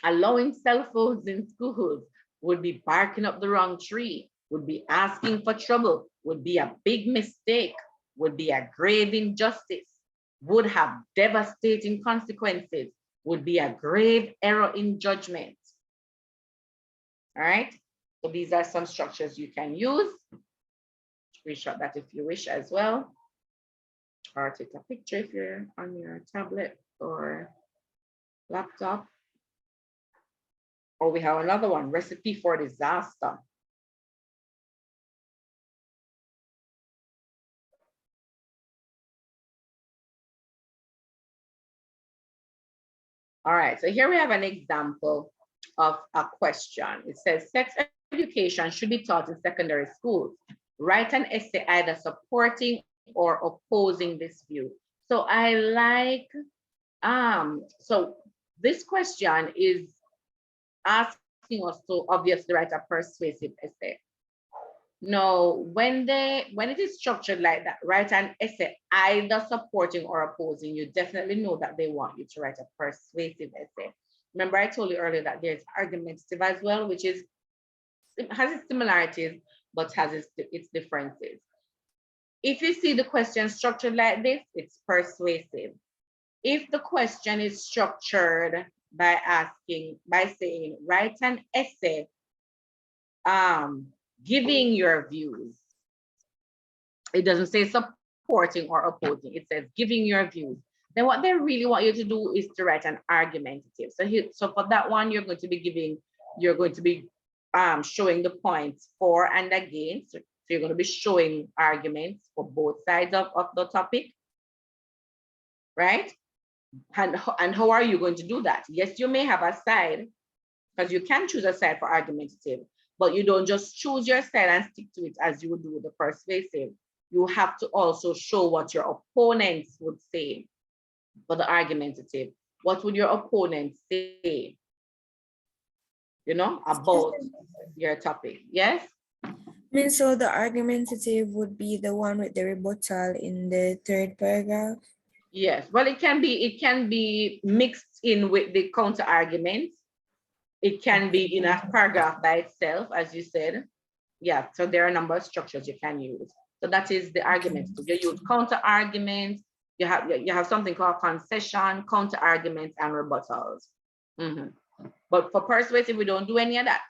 allowing cell phones in schools would be barking up the wrong tree, would be asking for trouble, would be a big mistake, would be a grave injustice, would have devastating consequences, would be a grave error in judgment. All right, so these are some structures you can use. Screenshot that if you wish as well, or take a picture if you're on your tablet or laptop. Or we have another one, recipe for disaster. All right, so here we have an example of a question. It says sex education should be taught in secondary schools. Write an essay either supporting or opposing this view. So I like, so this question is asking us to obviously write a persuasive essay. No, when it is structured like that, write an essay either supporting or opposing, you definitely know that they want you to write a persuasive essay. Remember, I told you earlier that there's argumentative as well, which has its similarities, but has its differences. If you see the question structured like this, it's persuasive. If the question is structured by saying, write an essay, giving your views. It doesn't say supporting or opposing. It says giving your views. Then what they really want you to do is to write an argumentative. So for that one, you're going to be showing the points for and against. So you're going to be showing arguments for both sides of the topic, right? And how are you going to do that? Yes, you may have a side, because you can choose a side for argumentative, but you don't just choose your side and stick to it as you would do with the persuasive. You have to also show what your opponents would say for the argumentative. What would your opponent say, you know, about your topic? Yes? I mean, so the argumentative would be the one with the rebuttal in the 3rd paragraph? Yes, well, it can be mixed in with the counter arguments. It can be in a paragraph by itself, as you said. Yeah, so there are a number of structures you can use. So that is the argument. So you use counter arguments, you have something called concession, counter arguments, and rebuttals. But for persuasive, we don't do any of that.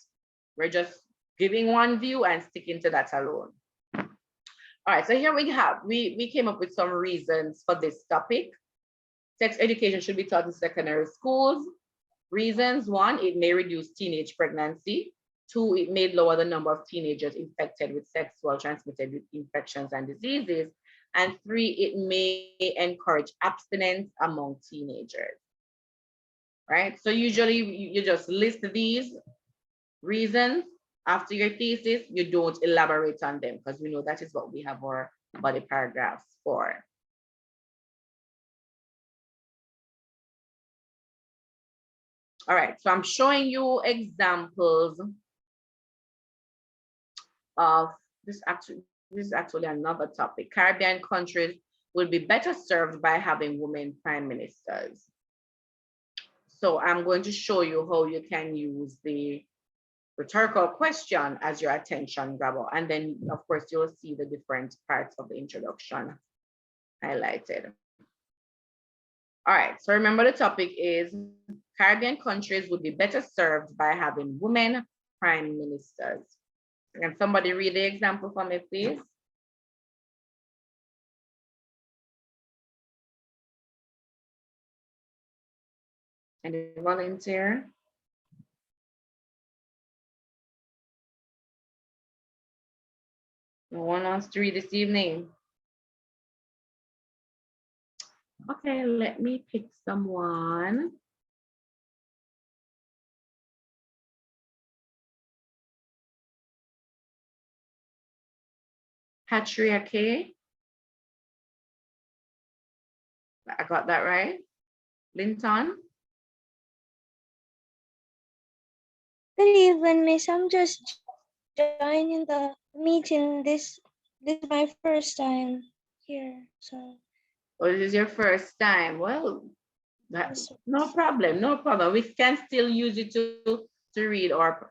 We're just giving one view and sticking to that alone. All right, so here we came up with some reasons for this topic. Sex education should be taught in secondary schools. Reasons: 1, it may reduce teenage pregnancy. 2, it may lower the number of teenagers infected with sexual transmitted infections and diseases. And 3, it may encourage abstinence among teenagers. Right? So usually you just list these reasons After your thesis, you don't elaborate on them because we know that is what we have our body paragraphs for. All right, so I'm showing you examples of this. This is actually another topic. Caribbean countries will be better served by having women prime ministers. So I'm going to show you how you can use the rhetorical question as your attention grabber. And then, of course, you'll see the different parts of the introduction highlighted. All right, so remember the topic is Caribbean countries would be better served by having women prime ministers. Can somebody read the example for me, please? Any volunteer? No one wants to read this evening? Okay, let me pick someone. Hatria K. I got that right. Linton. Good evening, Miss. I'm just joining the meeting. This is my first time here, so Or this is your first time? Well, that's no problem, no problem. We can still use it to read our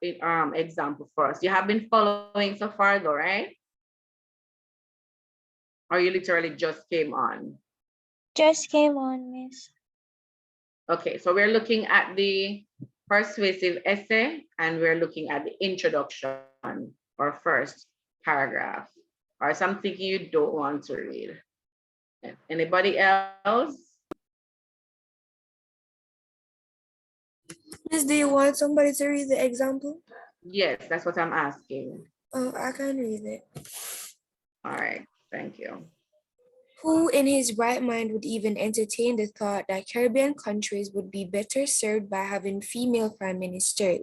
example for us. You have been following so far though, right? Or you literally just came on? just came on, Miss. Okay, so we're looking at the persuasive essay and we're looking at the introduction or first paragraph or something you don't want to read. Anybody else? Miss, do you want somebody to read the example? Yes, that's what I'm asking. Oh, I can read it. All right, thank you. Who in his right mind would even entertain the thought that Caribbean countries would be better served by having female prime ministers?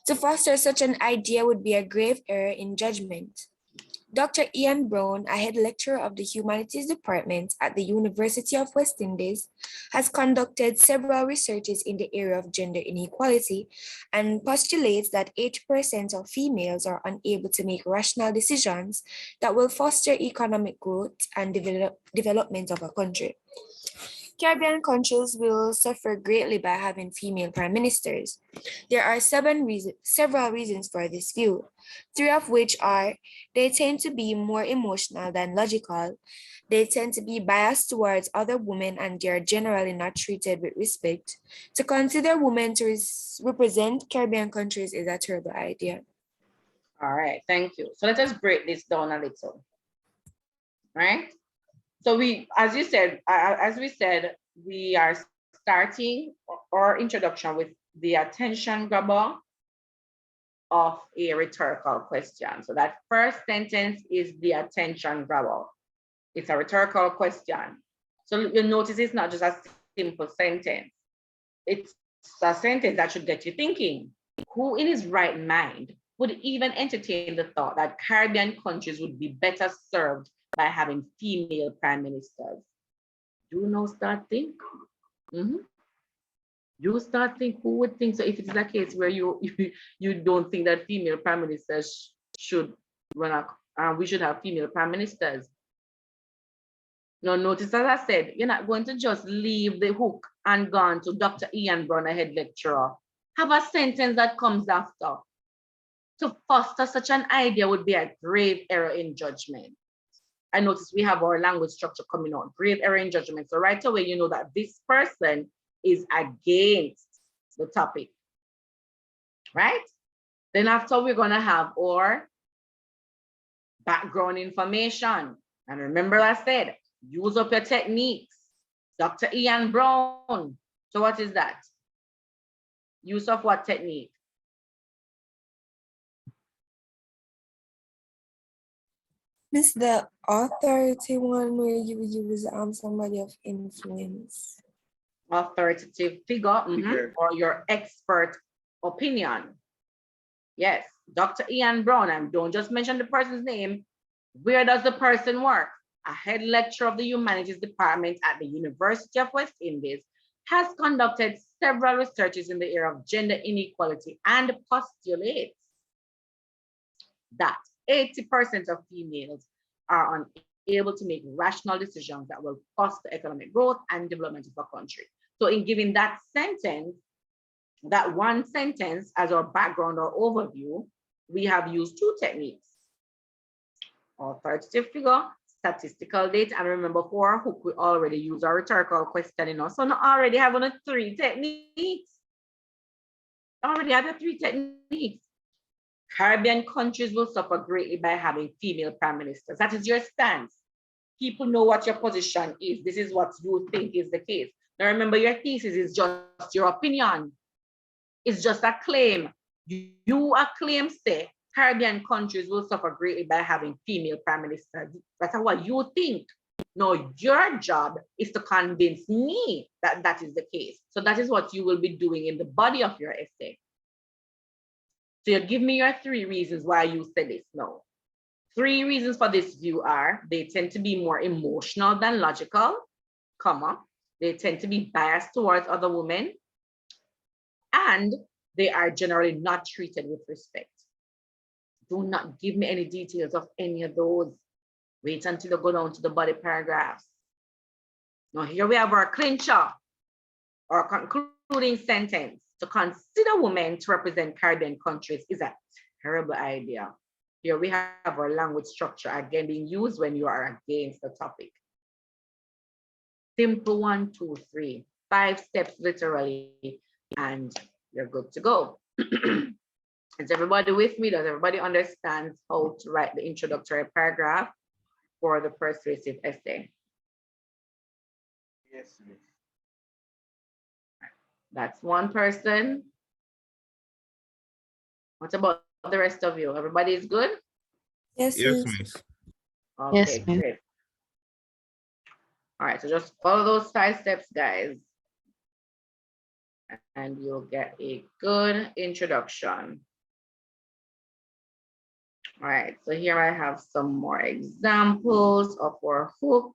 To foster such an idea would be a grave error in judgment. Dr. Ian Brown, a head lecturer of the Humanities Department at the University of West Indies, has conducted several researches in the area of gender inequality and postulates that 80% of females are unable to make rational decisions that will foster economic growth and development of a country. Caribbean countries will suffer greatly by having female prime ministers. There are several reasons for this view, three of which are they tend to be more emotional than logical, they tend to be biased towards other women, and they are generally not treated with respect. To consider women to represent Caribbean countries is a terrible idea. All right, thank you. So let us break this down a little, right? So we, as we said, we are starting our introduction with the attention grabber of a rhetorical question. So that first sentence is the attention grabber. It's a rhetorical question. So you'll notice it's not just a simple sentence. It's a sentence that should get you thinking. Who in his right mind would even entertain the thought that Caribbean countries would be better served by having female prime ministers? You know, start think. You start think, who would think so if it's a case where you don't think that female prime ministers should run we should have female prime ministers. Now notice, as I said, you're not going to just leave the hook and gone to Dr. Ian Brown, a head lecturer. Have a sentence that comes after. To foster such an idea would be a grave error in judgment. I notice we have our language structure coming out, grave error in judgment. So right away, you know that this person is against the topic, right? Then after, we're gonna have our background information. And remember I said, use up your techniques. Dr. Ian Brown. So what is that? Use of what technique? Miss, the authority one where you use somebody of influence. Authoritative figure, Figure. or your expert opinion. Yes, Dr. Ian Brown, and don't just mention the person's name. Where does the person work? A head lecturer of the humanities department at the University of West Indies has conducted several researches in the area of gender inequality and postulates that 80% of females are unable to make rational decisions that will foster economic growth and development of a country. So in giving that sentence, that one sentence as our background or overview, we have used two techniques: authoritative figure, statistical data, and remember for our hook, we already use our rhetorical question, so now already have one of three techniques. Already have the three techniques. Caribbean countries will suffer greatly by having female prime ministers. That is your stance. People know what your position is. This is what you think is the case. Now remember, your thesis is just your opinion. It's just a claim. You claim say Caribbean countries will suffer greatly by having female prime ministers. That's what you think. No, your job is to convince me that that is the case. So that is what you will be doing in the body of your essay. So you give me your three reasons why you said this. No. 3 reasons for this view are: they tend to be more emotional than logical, comma, they tend to be biased towards other women, and they are generally not treated with respect. Do not give me any details of any of those. Wait until you go down to the body paragraphs. Now here we have our clincher, our concluding sentence. To consider women to represent Caribbean countries is a terrible idea. Here we have our language structure again being used when you are against the topic. Simple 1, 2, 3, 5 steps literally, and you're good to go. Is everybody with me? Does everybody understand how to write the introductory paragraph for the persuasive essay? Yes, miss. That's one person. What about the rest of you? Everybody is good? Yes, Yes, miss. miss. Okay, Yes, ma'am. great. All right, so just follow those 5 steps, guys, and you'll get a good introduction. All right, so here I have some more examples of our hook.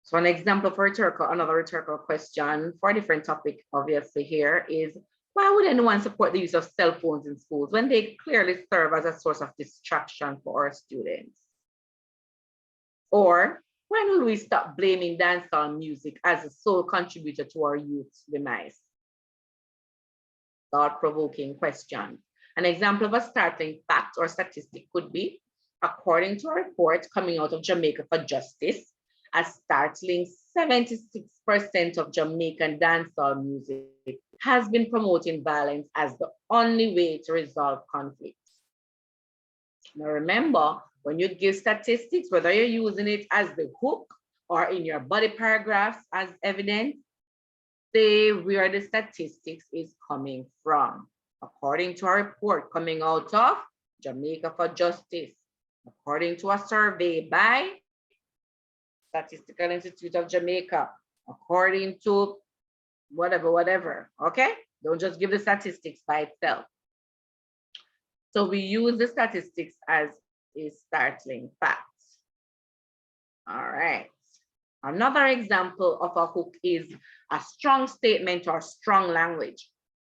So an example for rhetorical, another rhetorical question for a different topic, obviously here is, why would anyone support the use of cell phones in schools when they clearly serve as a source of distraction for our students? Or when will we stop blaming dancehall music as a sole contributor to our youth's demise? Thought-provoking question. An example of a startling fact or statistic could be, according to a report coming out of Jamaica for Justice, a startling 76% of Jamaican dancehall music has been promoting violence as the only way to resolve conflicts. Now remember, when you give statistics, whether you're using it as the hook or in your body paragraphs as evidence, say where the statistics is coming from. According to a report coming out of Jamaica for Justice, according to a survey by Statistical Institute of Jamaica, according to whatever, okay? Don't just give the statistics by itself. So we use the statistics as a startling fact. All right. Another example of a hook is a strong statement or strong language.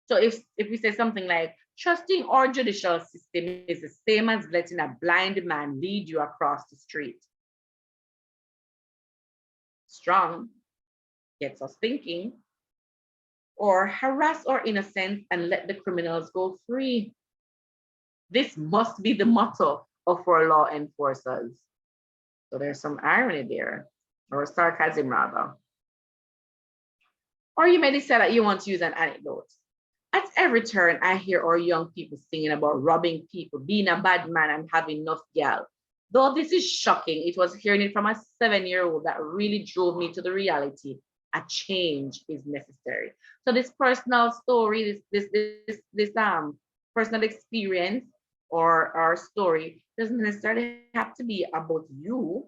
So if we say something like, trusting our judicial system is the same as letting a blind man lead you across the street. Strong gets us thinking. Or harass our innocents and let the criminals go free. This must be the motto of our law enforcers. So there's some irony there, or sarcasm rather. Or you may decide that you want to use an anecdote. At every turn, I hear our young people singing about robbing people, being a bad man, and having enough gal. Though this is shocking, it was hearing it from a 7-year-old that really drove me to the reality. A change is necessary. So this personal story, this personal experience or our story doesn't necessarily have to be about you,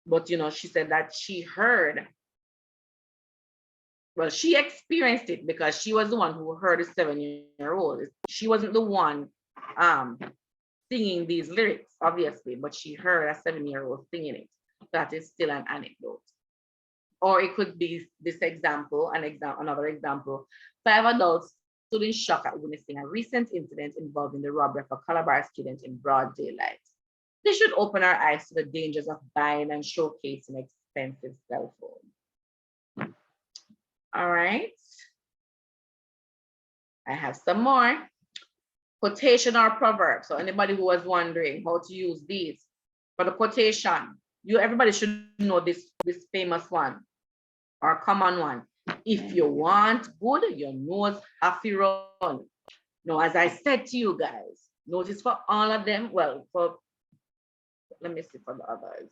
but she said that she heard Well, she experienced it because she was the one who heard a 7-year-old. She wasn't the one singing these lyrics, obviously, but she heard a 7-year-old singing it. That is still an anecdote. Or it could be this example, another example. 5 adults stood in shock at witnessing a recent incident involving the robbery of a Calabar student in broad daylight. This should open our eyes to the dangers of buying and showcasing expensive cell phones. All right. I have some more. Quotation or proverb. So anybody who was wondering how to use these for the quotation, everybody should know this famous one or common one. If you want good, your nose have to run. Now, as I said to you guys, notice for all of them, well, let me see for the others.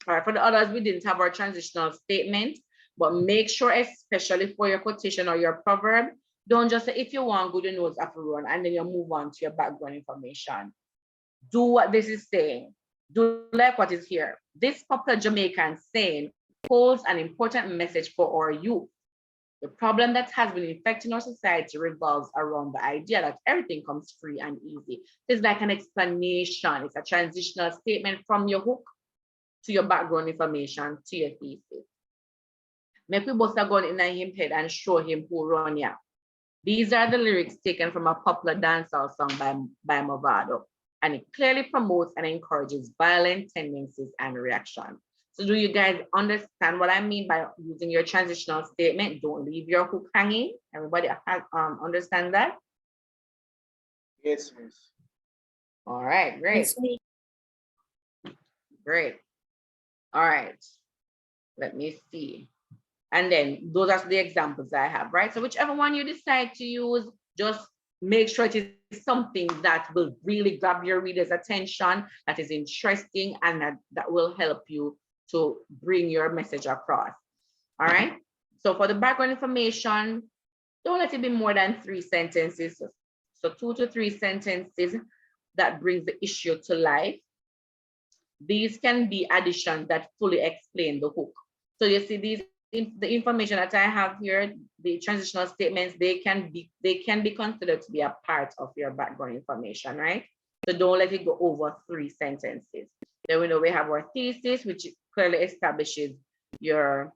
All right, for the others, we didn't have our transitional statement, but make sure, especially for your quotation or your proverb, don't just say, if you want good, your nose have to run, and then you move on to your background information. Do what this is saying. Do like what is here. This popular Jamaican saying holds an important message for our youth. The problem that has been infecting our society revolves around the idea that everything comes free and easy. It's like an explanation. It's a transitional statement from your hook to your background information to your thesis. Make we both go in him head and show him who run ya. These are the lyrics taken from a popular dancehall song by Movado, and it clearly promotes and encourages violent tendencies and reactions. So do you guys understand what I mean by using your transitional statement? Don't leave your hook hanging. Everybody understand that? Yes, miss. All right, great. Great. All right. Let me see. And then those are the examples I have, right? So whichever one you decide to use, just make sure it is something that will really grab your reader's attention, that is interesting, and that will help you to bring your message across. All right. So for the background information, don't let it be more than 3 sentences. So 2 to 3 sentences that brings the issue to life. These can be additions that fully explain the hook. So you see the information that I have here, the transitional statements, they can be considered to be a part of your background information, right? So don't let it go over 3 sentences. Then we know we have our thesis, which clearly establishes your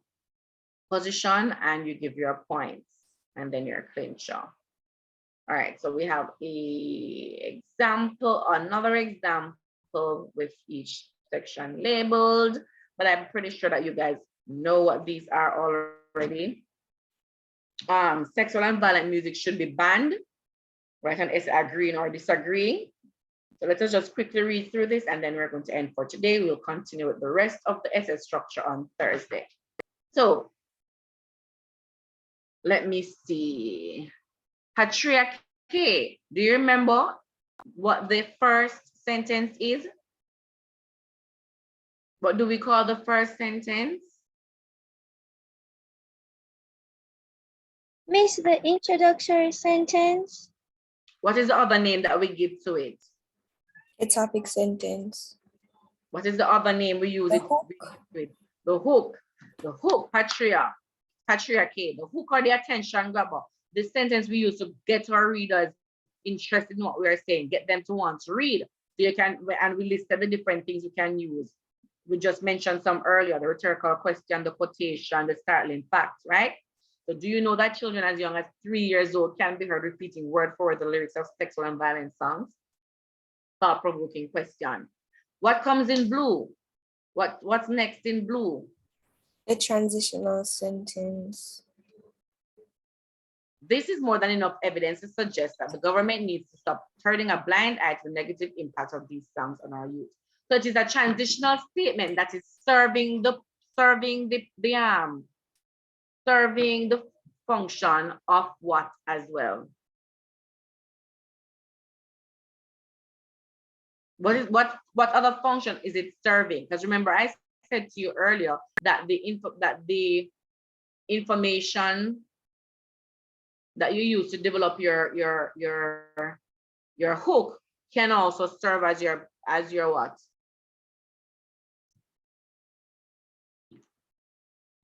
position and you give your points, and then your clincher. All right, so we have another example with each section labeled, but I'm pretty sure that you guys know what these are already. Sexual and violent music should be banned, right? And it's agreeing or disagreeing. So let us just quickly read through this, and then we're going to end for today. We'll continue with the rest of the essay structure on Thursday. So let me see. Patriarchy. Do you remember what the first sentence is? What do we call the first sentence? Miss, the introductory sentence. What is the other name that we give to it? A topic sentence. What is the other name we use The it hook. with? The hook. The hook, patriarchy. The hook or the attention grabber. The sentence we use to get our readers interested in what we are saying, get them to want to read. So you can, and we listed the different things you can use. We just mentioned some earlier, the rhetorical question, the quotation, the startling facts, right? So do you know that children as young as 3 years old can be heard repeating word for word the lyrics of sexual and violent songs? Thought-provoking question. What comes in blue? What's next in blue? A transitional sentence. This is more than enough evidence to suggest that the government needs to stop turning a blind eye to the negative impact of these songs on our youth. So it is a transitional statement that is serving the function of what as well? What other function is it serving? Because remember, I said to you earlier that the information that you use to develop your hook can also serve as your what?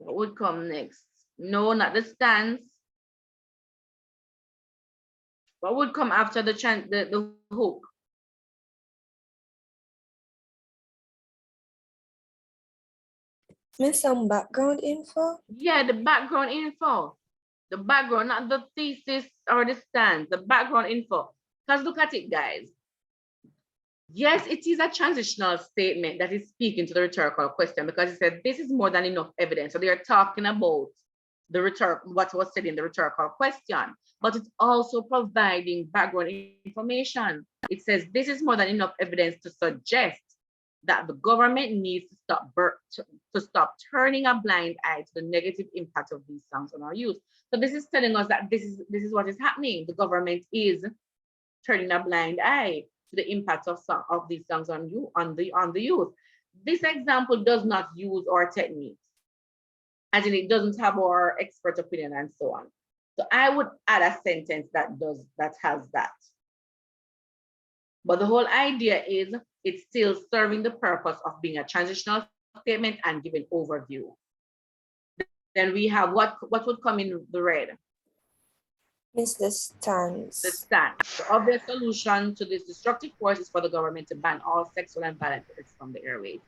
What would come next? No, not the stance. What would come after the hook? Miss, some background info. Yeah, the background info. The background, not the thesis or the stance, the background info. Because look at it, guys. Yes, it is a transitional statement that is speaking to the rhetorical question because it said this is more than enough evidence. So they are talking about the what was said in the rhetorical question, but it's also providing background information. It says this is more than enough evidence to suggest that the government needs to stop turning a blind eye to the negative impact of these songs on our youth. So this is telling us that this is what is happening. The government is turning a blind eye to the impact of these songs on the youth. This example does not use our techniques, as in it doesn't have our expert opinion and so on. So I would add a sentence that has that. But the whole idea is it's still serving the purpose of being a transitional statement and giving overview. Then we have what would come in the red? Miss the stance. The stance. The obvious solution to this destructive force is for the government to ban all sexual and violent lyrics from the airwaves.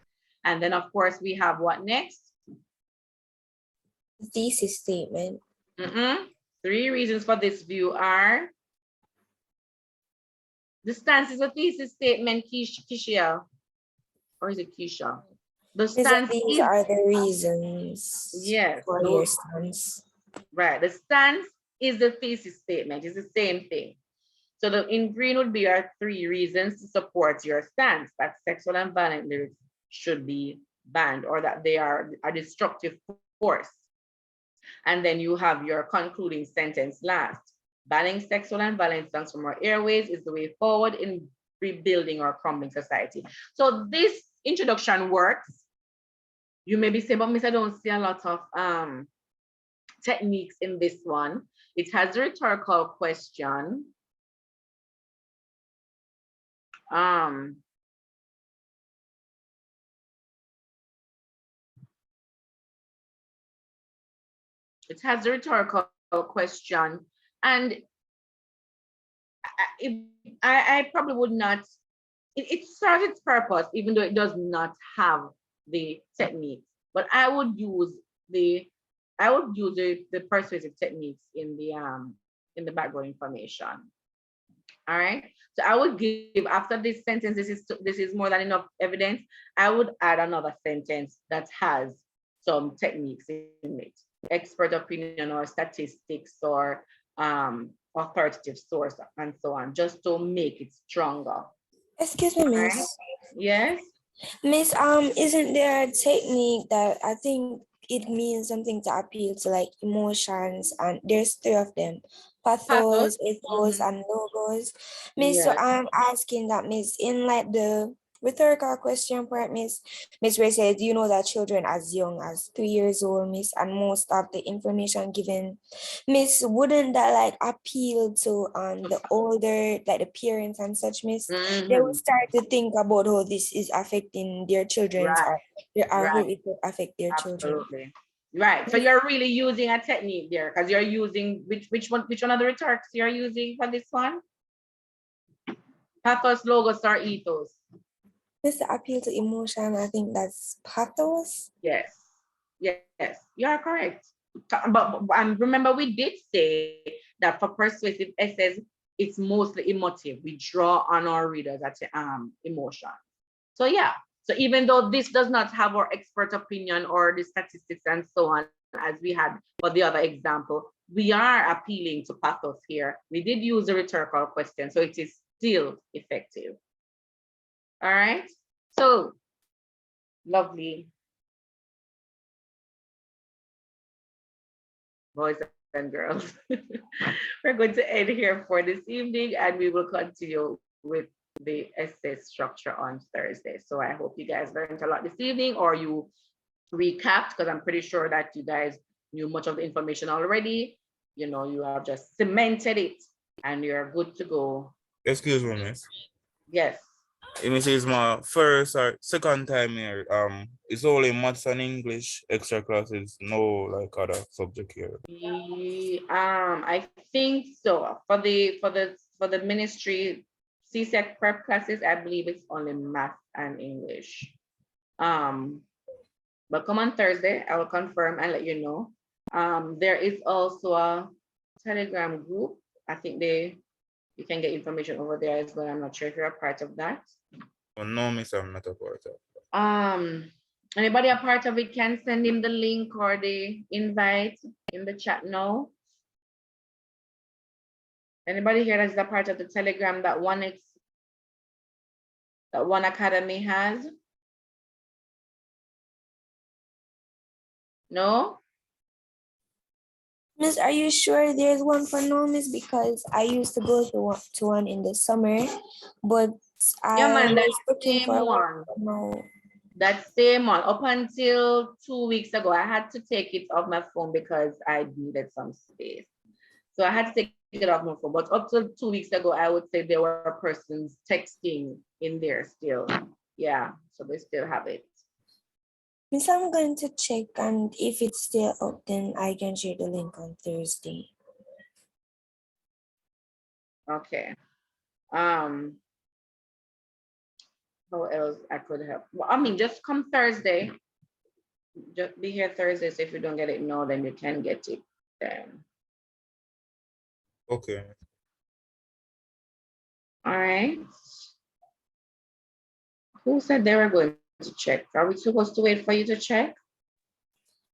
And then of course we have what next? Thesis statement. 3 reasons for this view are: the stance is a thesis statement, Keisha, or is it Keisha? The stance These are the reasons. Yes, For your stance. Right. The stance is the thesis statement. It's the same thing. So in green would be our 3 reasons to support your stance that sexual and violent lyrics should be banned or that they are a destructive force. And then you have your concluding sentence last. Banning sexual and violent songs from our airways is the way forward in rebuilding our crumbling society. So this introduction works. You may be saying, but Miss, I don't see a lot of techniques in this one. It has a rhetorical question. It has a rhetorical question, and I probably would not. It serves its purpose, even though it does not have the technique. But I would use the persuasive techniques in the background information. All right. So I would give, after this sentence, this is more than enough evidence, I would add another sentence that has some techniques in it, expert opinion or statistics or authoritative source and so on, just to make it stronger. Excuse me, Miss. Right? Yes. Miss, isn't there a technique that I think it means something to appeal to like emotions, and there's 3 of them: pathos, ethos, and logos. Miss, so Yes. I'm asking that, Miss, in like the rhetorical question part, Miss Ray said, you know that children as young as 3 years old, Miss, and most of the information given, Miss, wouldn't that like appeal to the older, like the parents and such, Miss? They will start to think about how this is affecting their children's Right. how it will affect their children. Absolutely. Right. So you're really using a technique there because you're using which one of the rhetorics you're using for this one? Pathos, logos, or ethos? Mr. Appeal to emotion, I think that's pathos. Yes. Yes, you are correct. But remember, we did say that for persuasive essays, it's mostly emotive. We draw on our readers at emotion. So yeah. So even though this does not have our expert opinion or the statistics and so on, as we had for the other example, we are appealing to pathos here. We did use a rhetorical question, so it is still effective. All right. So lovely. Boys and girls, we're going to end here for this evening, and we will continue with the essay structure on Thursday. So I hope you guys learned a lot this evening, or you recapped, because I'm pretty sure that you guys knew much of the information already. You know, you have just cemented it and you're good to go. Excuse me, miss. Yes. Let me say it's my first or second time here. It's only maths and English extra classes, no like other subject here. I think so. For the ministry CSEC prep classes, I believe it's only math and English. But come on Thursday, I will confirm and let you know. There is also a Telegram group. I think you can get information over there as well. I'm not sure if you're a part of that. Oh, no, miss, I'm not a part of. Anybody a part of it can send him the link or the invite in the chat now. Anybody here that's a part of the Telegram that One Academy has? No? Miss, are you sure there's one for no, Miss? Because I used to go to one in the summer, but Yeah, I man, that was looking same for one. no. That same one. Up until 2 weeks ago, I had to take it off my phone because I needed some space. So I had to take it off my phone. But up to 2 weeks ago, I would say there were persons texting in there still. Yeah, so they still have it. Miss, I'm going to check, and if it's still up, then I can share the link on Thursday. Okay. How else I could help? Well, I mean, just come Thursday. Just be here Thursday. So if you don't get it now, then you can get it then. Okay. All right. Who said they were going to check? Are we supposed to wait for you to check?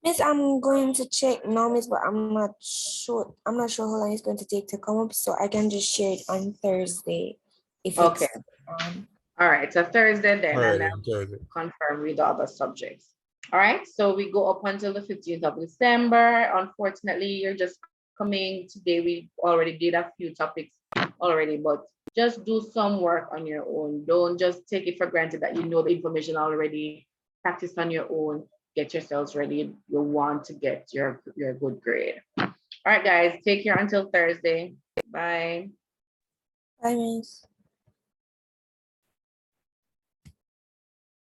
Miss, I'm going to check now, Miss, but I'm not sure. I'm not sure how long it's going to take to come up, so I can just share it on Thursday if Okay. it's on. All right. So Thursday then, All right, and then, I'll Thursday. confirm with the other subjects. All right. So we go up until the 15th of December. Unfortunately, you're just coming today. We already did a few topics already, but just do some work on your own. Don't just take it for granted that you know the information already. Practice on your own. Get yourselves ready. You want to get your good grade. All right, guys. Take care until Thursday. Bye. Bye, Miss.